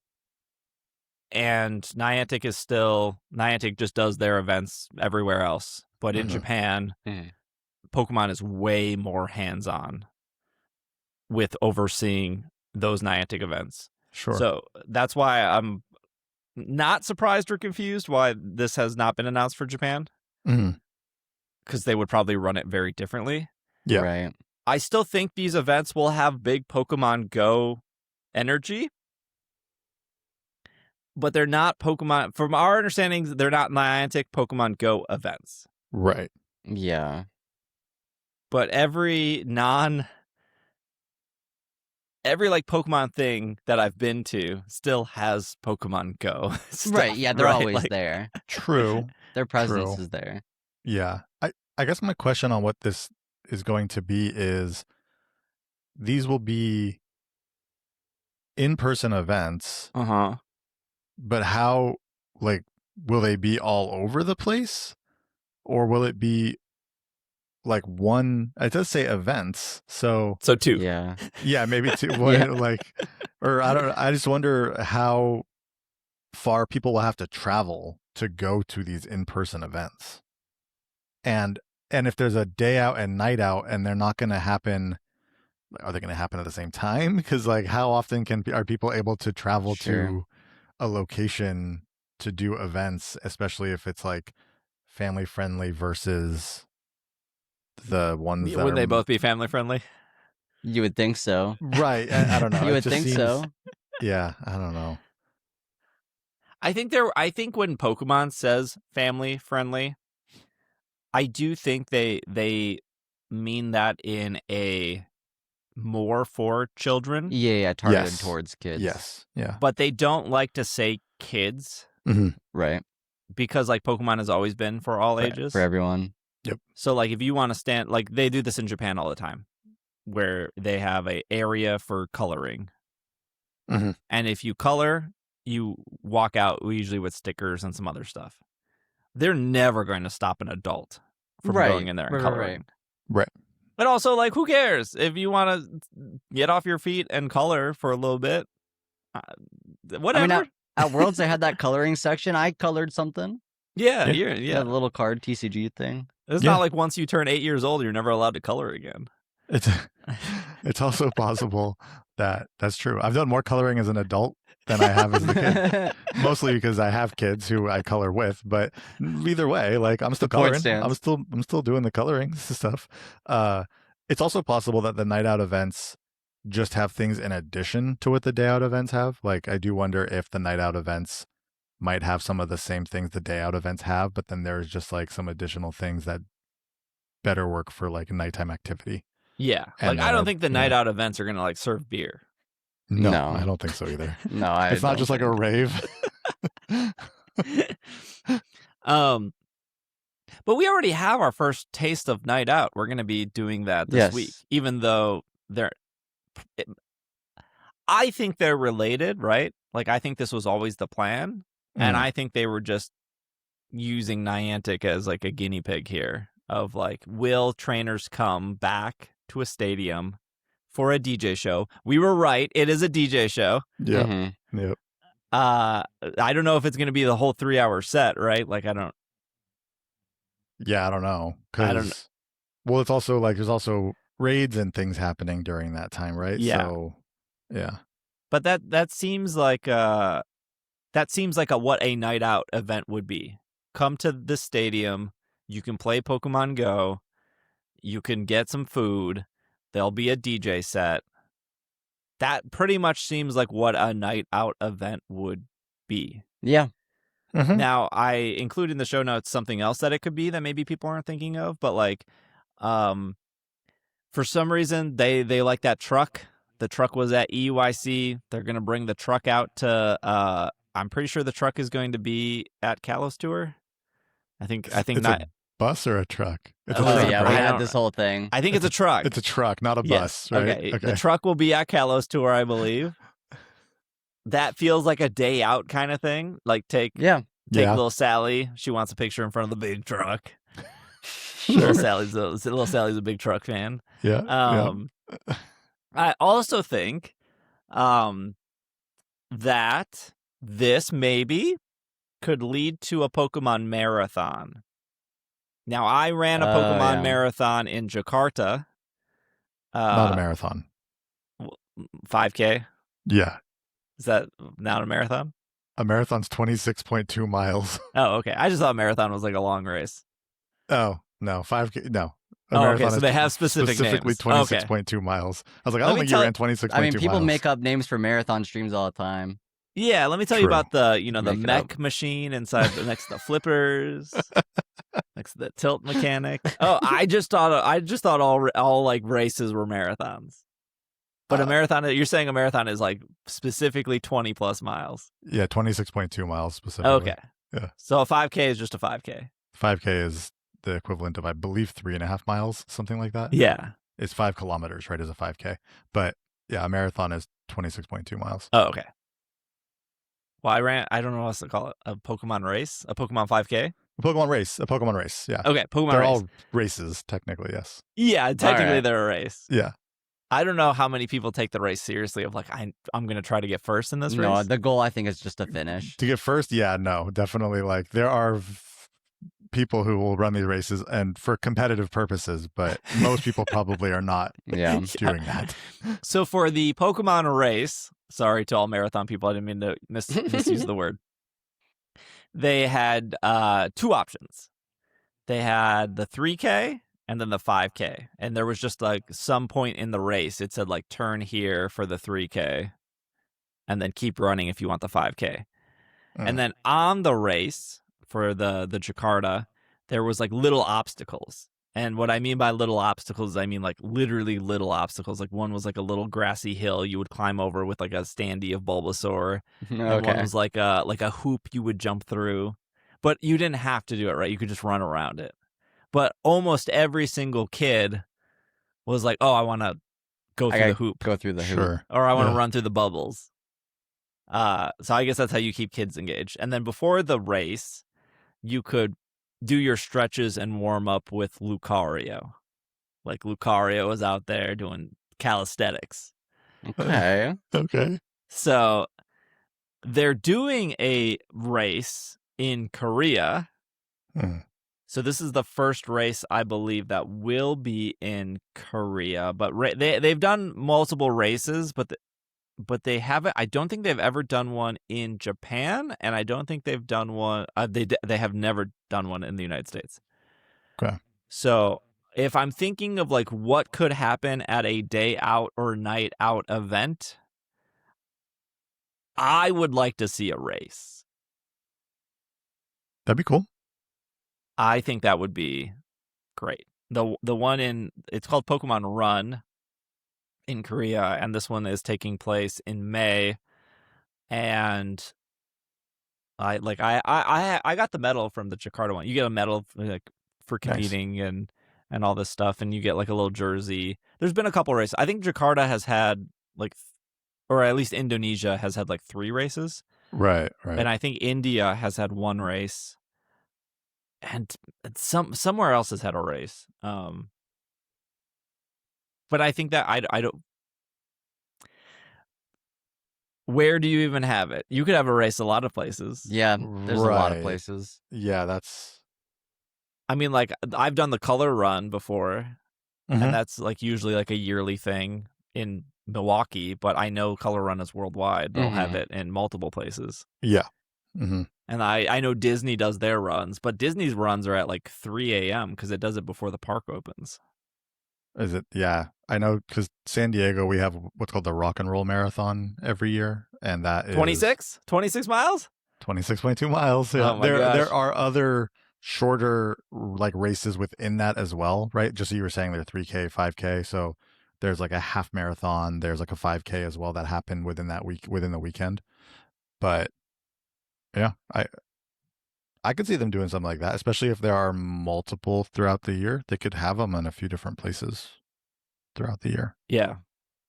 And Niantic just does their events everywhere else. But in Japan, Pokemon is way more hands-on with overseeing those Niantic events. Sure. So that's why I'm not surprised or confused why this has not been announced for Japan. Because they would probably run it very differently. Yeah. Right. I still think these events will have big Pokemon Go energy. But they're not Pokemon, from our understanding, they're not Niantic Pokemon Go events. Right. Yeah. But every like Pokemon thing that I've been to still has Pokemon Go stuff, Right. Yeah, they're right? always Like, there. True. Their presence True. is there. Yeah. I guess my question on what this is going to be is, these will be in-person events. But how, like, will they be all over the place? Or will it be like one? It does say events. So two. Yeah. Yeah, maybe two. Yeah. Like, or I don't know. I just wonder how far people will have to travel to go to these in-person events. And if there's a day out and night out and they're not going to happen, are they going to happen at the same time? Because like, how often are people able to travel to a location to do events, especially if it's like family friendly versus the ones that Would are they both be family friendly? You would think so. right. I don't know. You It would just think seems- so. Yeah, I don't know. I think when Pokemon says family friendly, I do think they mean that in a more for children, Yeah, targeted Yes. towards kids. Yes. Yeah. but they don't like to say kids Right. because like Pokemon has always been for all For- ages. For everyone. So like if you want to stand, like they do this in Japan all the time, where they have a area for coloring, Mhm. and if you color, you walk out usually with stickers and some other stuff. They're never going to stop an adult from Right, going in there and right, coloring. Right. But also, like, who cares if you want to get off your feet and color for a little bit? Whatever. I mean, at Worlds, they had that coloring section. I colored something. yeah, Yeah. yeah. The little card TCG thing. It's Yeah. not like once you turn 8 years old, you're never allowed to color again. It's also possible that that's true. I've done more coloring as an adult than I have as a kid. Mostly because I have kids who I color with, but either way, like I'm still point coloring. stands. I'm still doing the coloring stuff. It's also possible that the night out events just have things in addition to what the day out events have. Like I do wonder if the night out events might have some of the same things the day out events have, but then there's just like some additional things that better work for like a nighttime activity. Yeah. And Like, I don't think the night yeah. out events are going to, like, serve beer. No, No. I don't think so either. No, It's not just like a rave. But we already have our first taste of night out. We're going to be doing that this Yes. week, even though I think they're related, right? Like, I think this was always the plan, and Mm. I think they were just using Niantic as like a guinea pig here of like, will trainers come back to a stadium for a DJ show? We were right. It is a DJ show. Yeah. Mhm. Yep. I don't know if it's going to be the whole 3-hour set, right? Like, I don't Yeah, I don't know. I don't 'Cause- Well, it's also like there's also raids and things happening during that time, right? Yeah. So, yeah. But that seems like a what a night out event would be. Come to the stadium, you can play Pokemon Go, you can get some food, there'll be a DJ set. That pretty much seems like what a night out event would be. Yeah. Mhm. Now, I include in the show notes something else that it could be that maybe people aren't thinking of, but like for some reason they like that truck. The truck was at EUIC. They're going to bring the truck out to I'm pretty sure the truck is going to be at Kalos Tour. I think It's not. a bus or a truck? It's a Oh, truck, yeah, we I right? had don't- this whole thing. I think it's a truck. It's a truck, not a Yes. bus, right? Okay. The truck will be at Kalos Tour, I believe. That feels like a day out kind of thing. Like take Yeah. Yeah. little Sally. She wants a picture in front of the big truck. Sure. Little Sally's a big truck fan. Yeah. I also think that this maybe could lead to a Pokemon marathon. Now, I ran a Pokemon yeah. marathon in Jakarta. Not a marathon. 5K. Yeah. Is that not a marathon? A marathon's 26.2 miles. Oh, okay. I just thought marathon was like a long race. Oh, no. 5K. No. A Oh, okay. marathon So is they have specifically specifically 26.2 miles. I was like, I Let don't me think tell- you ran 26.2 I mean, people miles. make up names for marathon streams all the time. Yeah, let me tell you True. about the Make it mech machine inside next to the flippers, next to the tilt mechanic. Oh, I just thought all like races were marathons. But a marathon, you're saying a marathon is like specifically 20 plus miles. Yeah, 26.2 miles specifically. Okay. Yeah. So a 5K is just a 5K. 5K is the equivalent of, I believe, 3.5 miles, something like that. Yeah. It's 5 kilometers, right, as a 5K. But yeah, a marathon is 26.2 miles. Oh, okay. Well, I don't know what else to call it. A Pokemon race? A Pokemon 5K? A Pokemon race. Yeah. Okay, Pokemon They're race. all races, technically, yes. Yeah, technically right. they're a race. Yeah. I don't know how many people take the race seriously of like, I'm going to try to get first in this No, race. the goal I think is just to finish. To get first, yeah, no, definitely. Like, there are people who will run these races and for competitive purposes, but most people probably are not Yeah. doing that. So for the Pokemon race, sorry to all marathon people, I didn't mean to misuse the word. They had 2 options. They had the 3K and then the 5K. And there was just like some point in the race, it said like turn here for the 3K, and then keep running if you want the 5K. And then on the race for the Jakarta, there was like little obstacles. And what I mean by little obstacles, I mean like literally little obstacles. Like one was like a little grassy hill you would climb over with like a standee of Bulbasaur. And one was like a hoop you would jump through. But you didn't have to do it, right? You could just run around it. But almost every single kid was like, oh, I want to go through the hoop. Go through the hoop. Or I want to run through the bubbles. So I guess that's how you keep kids engaged. And then before the race, you could do your stretches and warm up with Lucario. Like Lucario was out there doing calisthenics. Okay. Okay. So they're doing a race in Korea. So this is the first race, I believe, that will be in Korea. But they've done multiple races, but they haven't. I don't think they've ever done one in Japan, and I don't think they've done one. They have never done one in the United States. Okay. So if I'm thinking of like what could happen at a day out or night out event, I would like to see a race. That'd be cool. I think that would be great. The one it's called Pokemon Run in Korea, and this one is taking place in May. And I got the medal from the Jakarta one. You get a medal for competing and all this stuff, and you get like a little jersey. There's been a couple races. I think Jakarta has had or at least Indonesia has had like 3 races. Right. And I think India has had 1 race. And somewhere else has had a race. But I think that I don't. Where do you even have it? You could have a race a lot of places. Yeah, there's a lot of places. Yeah, that's. I mean, like I've done the color run before, and that's like usually like a yearly thing in Milwaukee. But I know color run is worldwide. They'll have it in multiple places. Yeah. And I know Disney does their runs, but Disney's runs are at like 3 a.m. because it does it before the park opens. Is it? Yeah, I know because San Diego, we have what's called the Rock and Roll Marathon every year, and that is 26 miles, 26.2 miles. Yeah. Oh my there gosh. are other shorter like races within that as well, right? Just so you were saying, they're 3K, 5K. So there's like a half marathon. There's like a 5K as well that happened within that week, within the weekend. But yeah, I could see them doing something like that, especially if there are multiple throughout the year. They could have them in a few different places throughout the year. Yeah.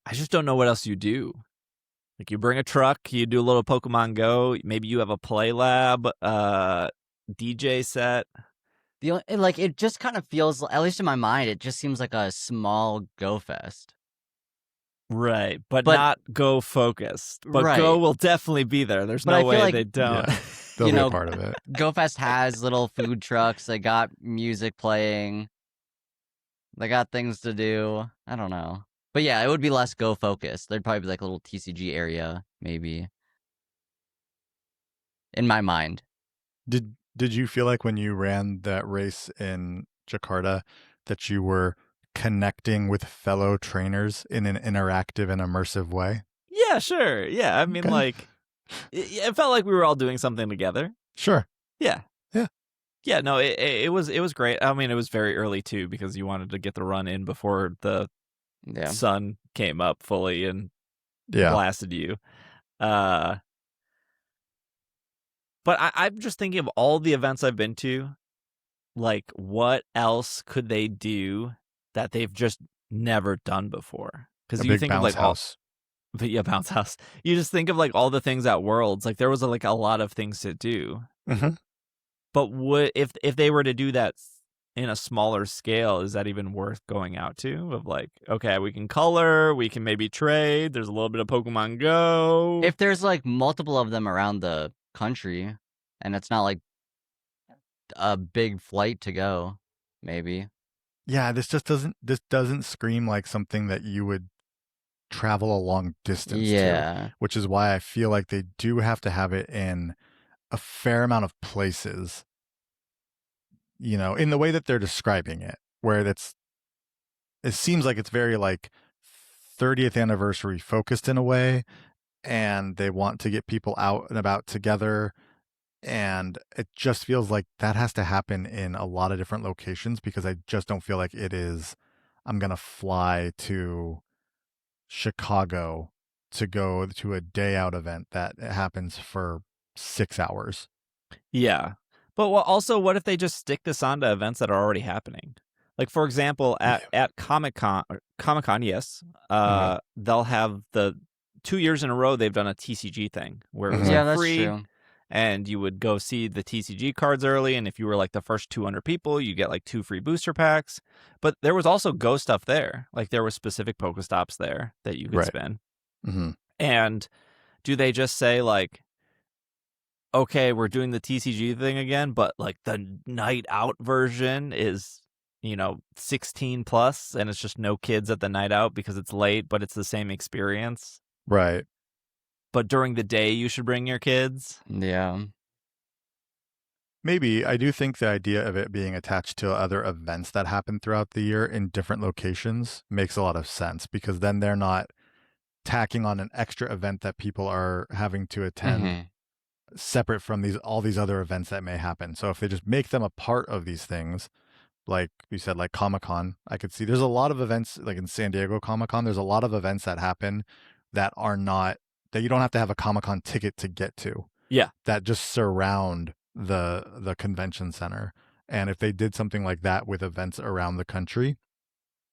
I just don't know what else you do. Like you bring a truck, you do a little Pokemon Go, maybe you have a play lab, DJ set. It just kind of feels, at least in my mind, it just seems like a small Go Fest. Right, but not Go focused. But Go will definitely be there. There's no way they don't. Yeah, they'll be a part of it. Go Fest has little food trucks. They got music playing. They got things to do. I don't know. But yeah, it would be less Go focused. There'd probably be like a little TCG area, maybe. In my mind. Did you feel like when you ran that race in Jakarta that you were connecting with fellow trainers in an interactive and immersive way? Yeah, sure. Yeah, I mean, like, it felt like we were all doing something together. Sure. Yeah. Yeah. Yeah, no, it was great. I mean, it was very early, too, because you wanted to get the run in before the sun came up fully and blasted you. But I'm just thinking of all the events I've been to, like, what else could they do that they've just never done before? Because you think of like house. Bounce house. You just think of like all the things at Worlds. Like there was like a lot of things to do. But if they were to do that in a smaller scale, is that even worth going out to? Of like, okay, we can color, we can maybe trade. There's a little bit of Pokemon Go. If there's like multiple of them around the country, and it's not like a big flight to go, maybe. Yeah, this doesn't scream like something that you would travel a long distance to, which is why I feel like they do have to have it in a fair amount of places, you know, in the way that they're describing it. where it seems like it's very like 30th anniversary focused in a way, and they want to get people out and about together. And it just feels like that has to happen in a lot of different locations, because I just don't feel like it is, I'm going to fly to Chicago to go to a day out event that happens for 6 hours. Yeah. But also, what if they just stick this onto events that are already happening? Like, for example, at Comic-Con, yes, they'll have the 2 years in a row they've done a TCG thing where it was Yeah, like that's free, true. and you would go see the TCG cards early, and if you were like the first 200 people, you get like 2 free booster packs. But there was also Go stuff there. Like, there were specific Pokestops there that you could Right. spin. Mm-hmm. And do they just say like, okay, we're doing the TCG thing again, but like the night out version is, 16 plus, and it's just no kids at the night out because it's late, but it's the same experience. Right. But during the day, you should bring your kids. Yeah. Maybe. I do think the idea of it being attached to other events that happen throughout the year in different locations makes a lot of sense, because then they're not tacking on an extra event that people are having to attend separate from all these other events that may happen. So if they just make them a part of these things, like you said, like Comic-Con, I could see there's a lot of events, like in San Diego Comic-Con, there's a lot of events that happen that are not, that you don't have to have a Comic-Con ticket to get to. Yeah. That just surround the convention center. And if they did something like that with events around the country,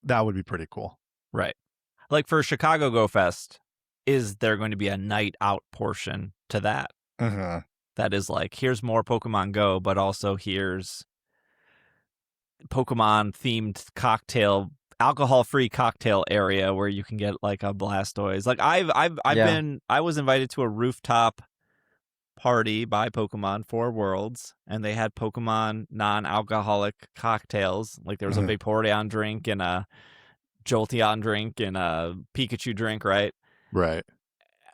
that would be pretty cool. Right. Like for Chicago Go Fest, is there going to be a night out portion to that? Mm-hmm. That is like, here's more Pokemon Go, but also here's Pokemon themed alcohol-free cocktail area where you can get like a Blastoise. Like I was invited to a rooftop party by Pokemon 4 Worlds, and they had Pokemon non-alcoholic cocktails. Like there was a Vaporeon drink and a Jolteon drink and a Pikachu drink, right? Right.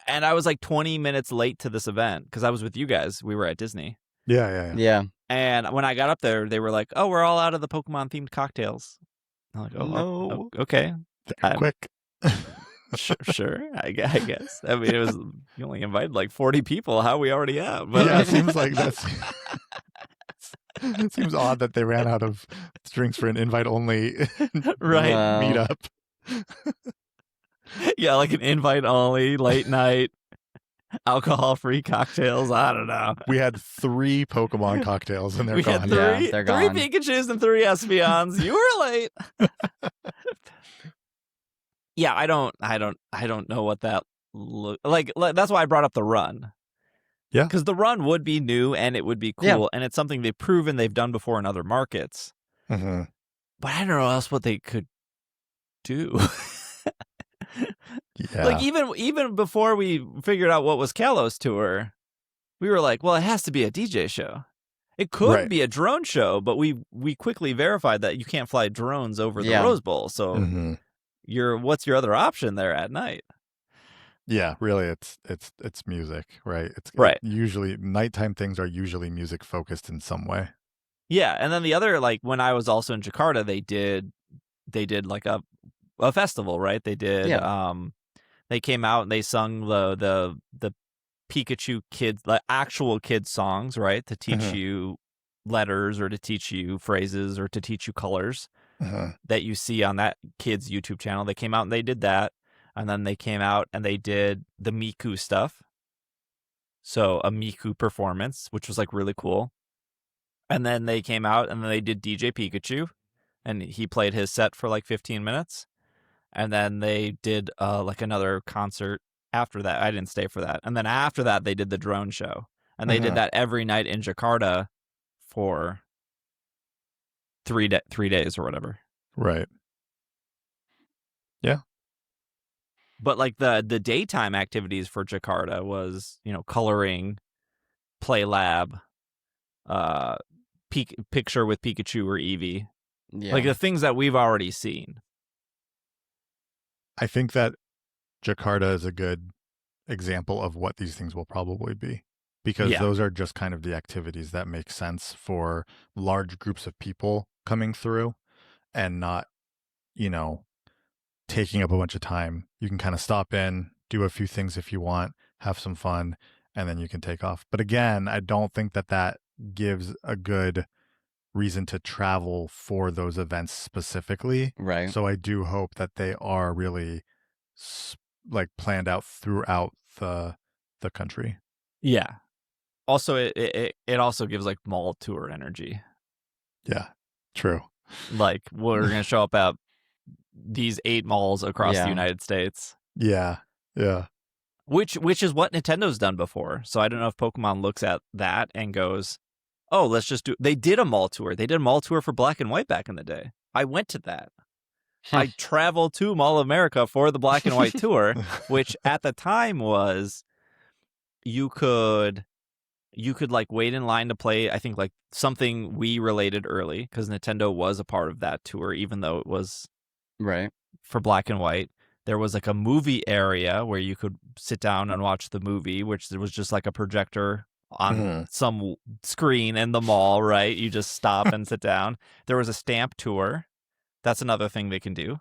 And I was like 20 minutes late to this event because I was with you guys. We were at Disney. Yeah. And when I got up there, they were like, "Oh, we're all out of the Pokemon-themed cocktails." I'm like, "Oh, No. okay." Quick. Sure, I guess. I mean, you only invited like 40 people. How we already have? But, yeah, it seems like it seems odd that they ran out of drinks for an invite-only right meetup. Yeah, like an invite-only late night alcohol-free cocktails. I don't know. We had 3 Pokemon cocktails and they're gone. Had they're gone. 3 Pikachus and 3 Espeons. You were late. Yeah, I don't know what that like. That's why I brought up the run. Yeah, because the run would be new and it would be cool, and it's something they've proven they've done before in other markets. Mm-hmm. But I don't know else what they could do. Yeah, like even before we figured out what was Kalos Tour, we were like, well, it has to be a DJ show. It could be a drone show, but we quickly verified that you can't fly drones over the Rose Bowl. So what's your other option there at night? Yeah, really, it's music, right? It's usually nighttime things are usually music focused in some way. Yeah, and then the other, like when I was also in Jakarta, they did like a festival, right? They did they came out and they sung the Pikachu kids, like actual kids songs, right? To teach you letters or to teach you phrases or to teach you colors that you see on that kids YouTube channel. They came out and they did that. And then they came out and they did the Miku stuff. So a Miku performance, which was like really cool. And then they came out and then they did DJ Pikachu. And he played his set for like 15 minutes. And then they did like another concert after that. I didn't stay for that. And then after that, they did the drone show. And they did that every night in Jakarta for 3 days or whatever. Right. Yeah. But like the daytime activities for Jakarta was, coloring, play lab, picture with Pikachu or Eevee. Yeah. Like the things that we've already seen. I think that Jakarta is a good example of what these things will probably be, because those are just kind of the activities that make sense for large groups of people coming through. and not, taking up a bunch of time. You can kind of stop in, do a few things if you want, have some fun, and then you can take off. But again, I don't think that gives a good reason to travel for those events specifically. Right. So I do hope that they are really planned out throughout the country. Yeah. Also, it also gives like mall tour energy. Yeah, true. Like we're gonna show up at these 8 malls across the Yeah. United States. Yeah. Which is what Nintendo's done before. So I don't know if Pokemon looks at that and goes, "Oh, let's just do." They did a mall tour. They did a mall tour for Black and White back in the day. I went to that. I traveled to Mall of America for the Black and White tour, which at the time was you could like wait in line to play, I think, like something Wii related early, because Nintendo was a part of that tour, even though it was Right. for Black and White. There was like a movie area where you could sit down and watch the movie, which was just like a projector on some screen in the mall, right? You just stop and sit down. There was a stamp tour. That's another thing they can do.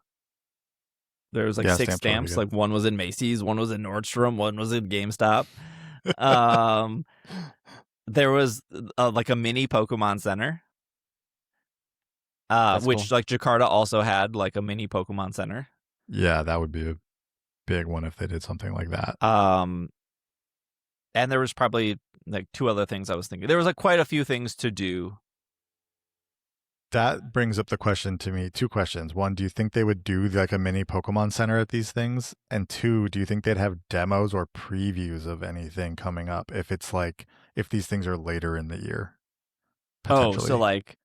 There was like 6 stamps. Like one was in Macy's, one was in Nordstrom, one was in GameStop. There was like a mini Pokemon Center, which cool. like Jakarta also had like a mini Pokemon Center. Yeah, that would be a big one if they did something like that. And there was probably like 2 other things I was thinking. There was like quite a few things to do. That brings up the question to me. 2 questions. 1, do you think they would do like a mini Pokemon Center at these things? And 2, do you think they'd have demos or previews of anything coming up if these things are later in the year? Oh, so like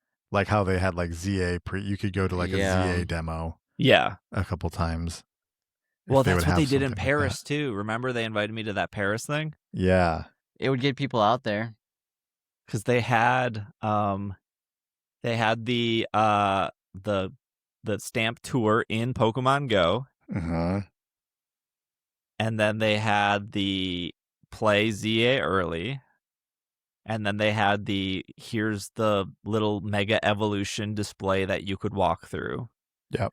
how they had like ZA you could go to like a ZA demo. Yeah. A couple times. Well, that's what they did in Paris too. Remember they invited me to that Paris thing? Yeah. It would get people out there. Cuz they had the stamp tour in Pokemon Go. And then they had the play ZA early. And then they had here's the little Mega Evolution display that you could walk through. Yep.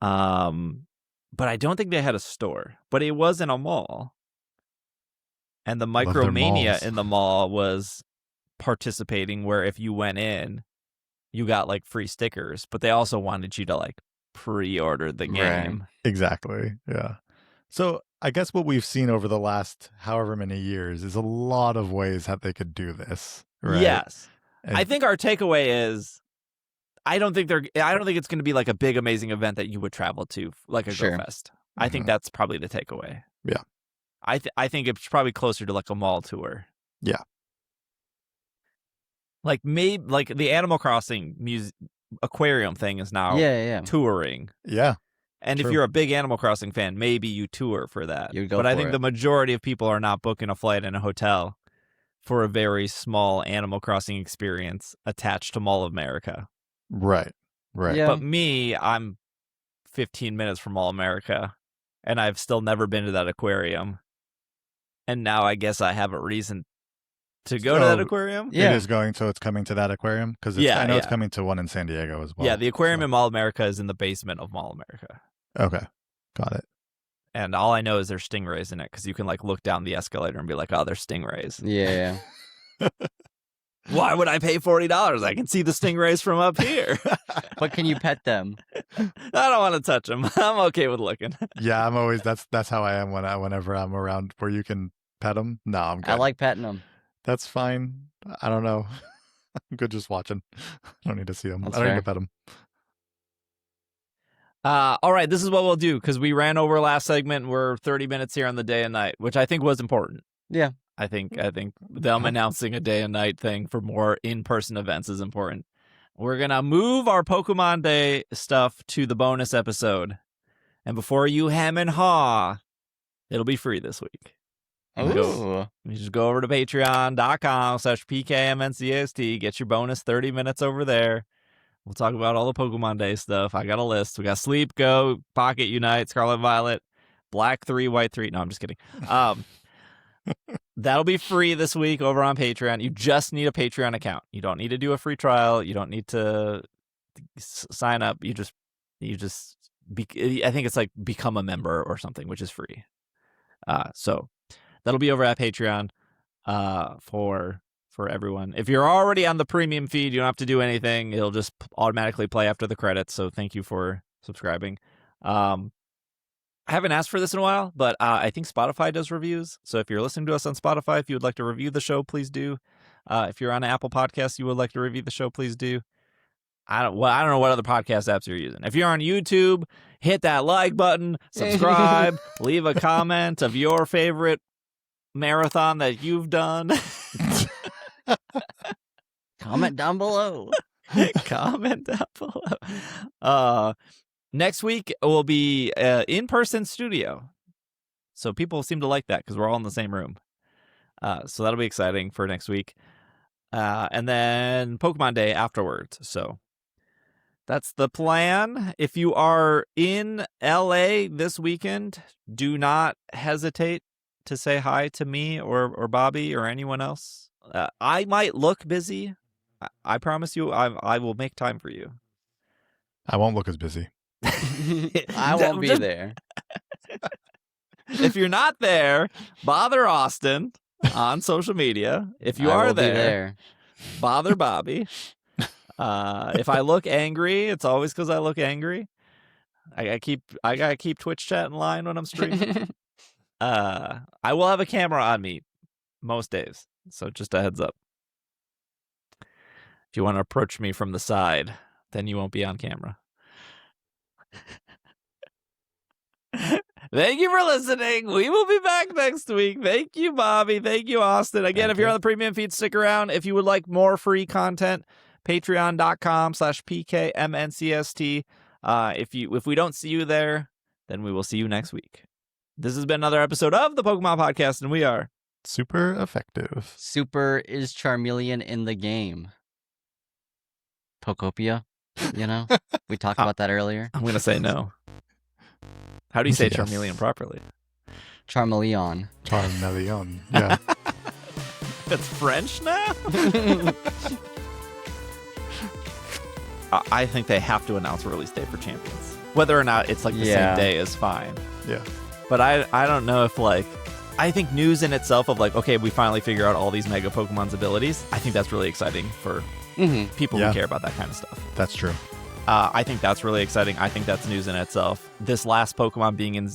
But I don't think they had a store. But it was in a mall. And the Micromania in the mall was participating, where if you went in, you got like free stickers. But they also wanted you to like pre-order the game. Right. Exactly. Yeah. So I guess what we've seen over the last however many years is a lot of ways that they could do this. Right? Yes. And I think our takeaway is I don't think it's going to be like a big, amazing event that you would travel to, like a Go Fest. I think that's probably the takeaway. Yeah. I think it's probably closer to like a mall tour. Yeah. Like maybe like the Animal Crossing aquarium thing is now touring. Yeah. And if you're a big Animal Crossing fan, maybe you tour for that. But I think the majority of people are not booking a flight in a hotel for a very small Animal Crossing experience attached to Mall of America. Right. Yeah. But me, I'm 15 minutes from Mall of America, and I've still never been to that aquarium. And now I guess I have a reason to go to that aquarium. Yeah. It is going, so it's coming to that aquarium? Because I know it's coming to one in San Diego as well. Yeah, the aquarium in Mall of America is in the basement of Mall of America. Okay. Got it. And all I know is there's stingrays in it, because you can like look down the escalator and be like, oh, there's stingrays. Yeah. Why would I pay $40? I can see the stingrays from up here. But can you pet them? I don't want to touch them. I'm okay with looking. Yeah, I'm always that's how I am whenever I'm around where you can pet them. No, I'm good. I like petting them. That's fine. I don't know. I'm good just watching. I don't need to see them. That's I don't fair. need to pet them. All right, this is what we'll do, because we ran over last segment. We're 30 minutes here on the day and night, which I think was important. Yeah. I think them announcing a day and night thing for more in-person events is important. We're going to move our Pokemon Day stuff to the bonus episode. And before you hem and haw, it'll be free this week. Ooh. You just go over to patreon.com/PKMNcast, get your bonus 30 minutes over there. We'll talk about all the Pokemon Day stuff. I got a list. We got Sleep, Go, Pocket Unite, Scarlet Violet, Black 3, White 3. No, I'm just kidding. That'll be free this week over on Patreon. You just need a Patreon account. You don't need to do a free trial. You don't need to sign up. You just I think it's like become a member or something, which is free. So that'll be over at Patreon for everyone. If you're already on the premium feed, you don't have to do anything. It'll just automatically play after the credits. So thank you for subscribing. I haven't asked for this in a while, but I think Spotify does reviews. So if you're listening to us on Spotify, if you would like to review the show, please do. If you're on Apple Podcasts, you would like to review the show, please do. I don't know what other podcast apps you're using. If you're on YouTube, hit that like button, subscribe, leave a comment of your favorite marathon that you've done. Comment down below. Comment down below. Next week will be in-person studio. So people seem to like that because we're all in the same room. So that'll be exciting for next week. And then Pokemon Day afterwards. So that's the plan. If you are in LA this weekend, do not hesitate to say hi to me or Bobby or anyone else. I might look busy. I promise you, I will make time for you. I won't look as busy. I won't be there. If you're not there, bother Austin on social media. If you are there, bother Bobby. If I look angry, it's always because I look angry. I gotta keep Twitch chat in line when I'm streaming. I will have a camera on me most days, so just a heads up. If you want to approach me from the side, then you won't be on camera. Thank you for listening. We will be back next week. Thank you, Bobby. Thank you, Austin. Again, if you're on the premium feed, stick around. If you would like more free content, patreon.com/PKMNcast. If we don't see you there, then we will see you next week. This has been another episode of the Pokemon Podcast, and we are super effective. Super is Charmeleon in the game. Pokopia, we talked about that earlier. I'm going to say no. How do you say Yes. Charmeleon properly? Charmeleon. Charmeleon. Yeah. It's French now? I think they have to announce a release date for Champions. Whether or not it's like the same day is fine. Yeah. But I don't know if I think news in itself of okay, we finally figure out all these Mega Pokemon's abilities. I think that's really exciting for people who care about that kind of stuff. That's true. I think that's really exciting. I think that's news in itself. This last Pokemon being in Z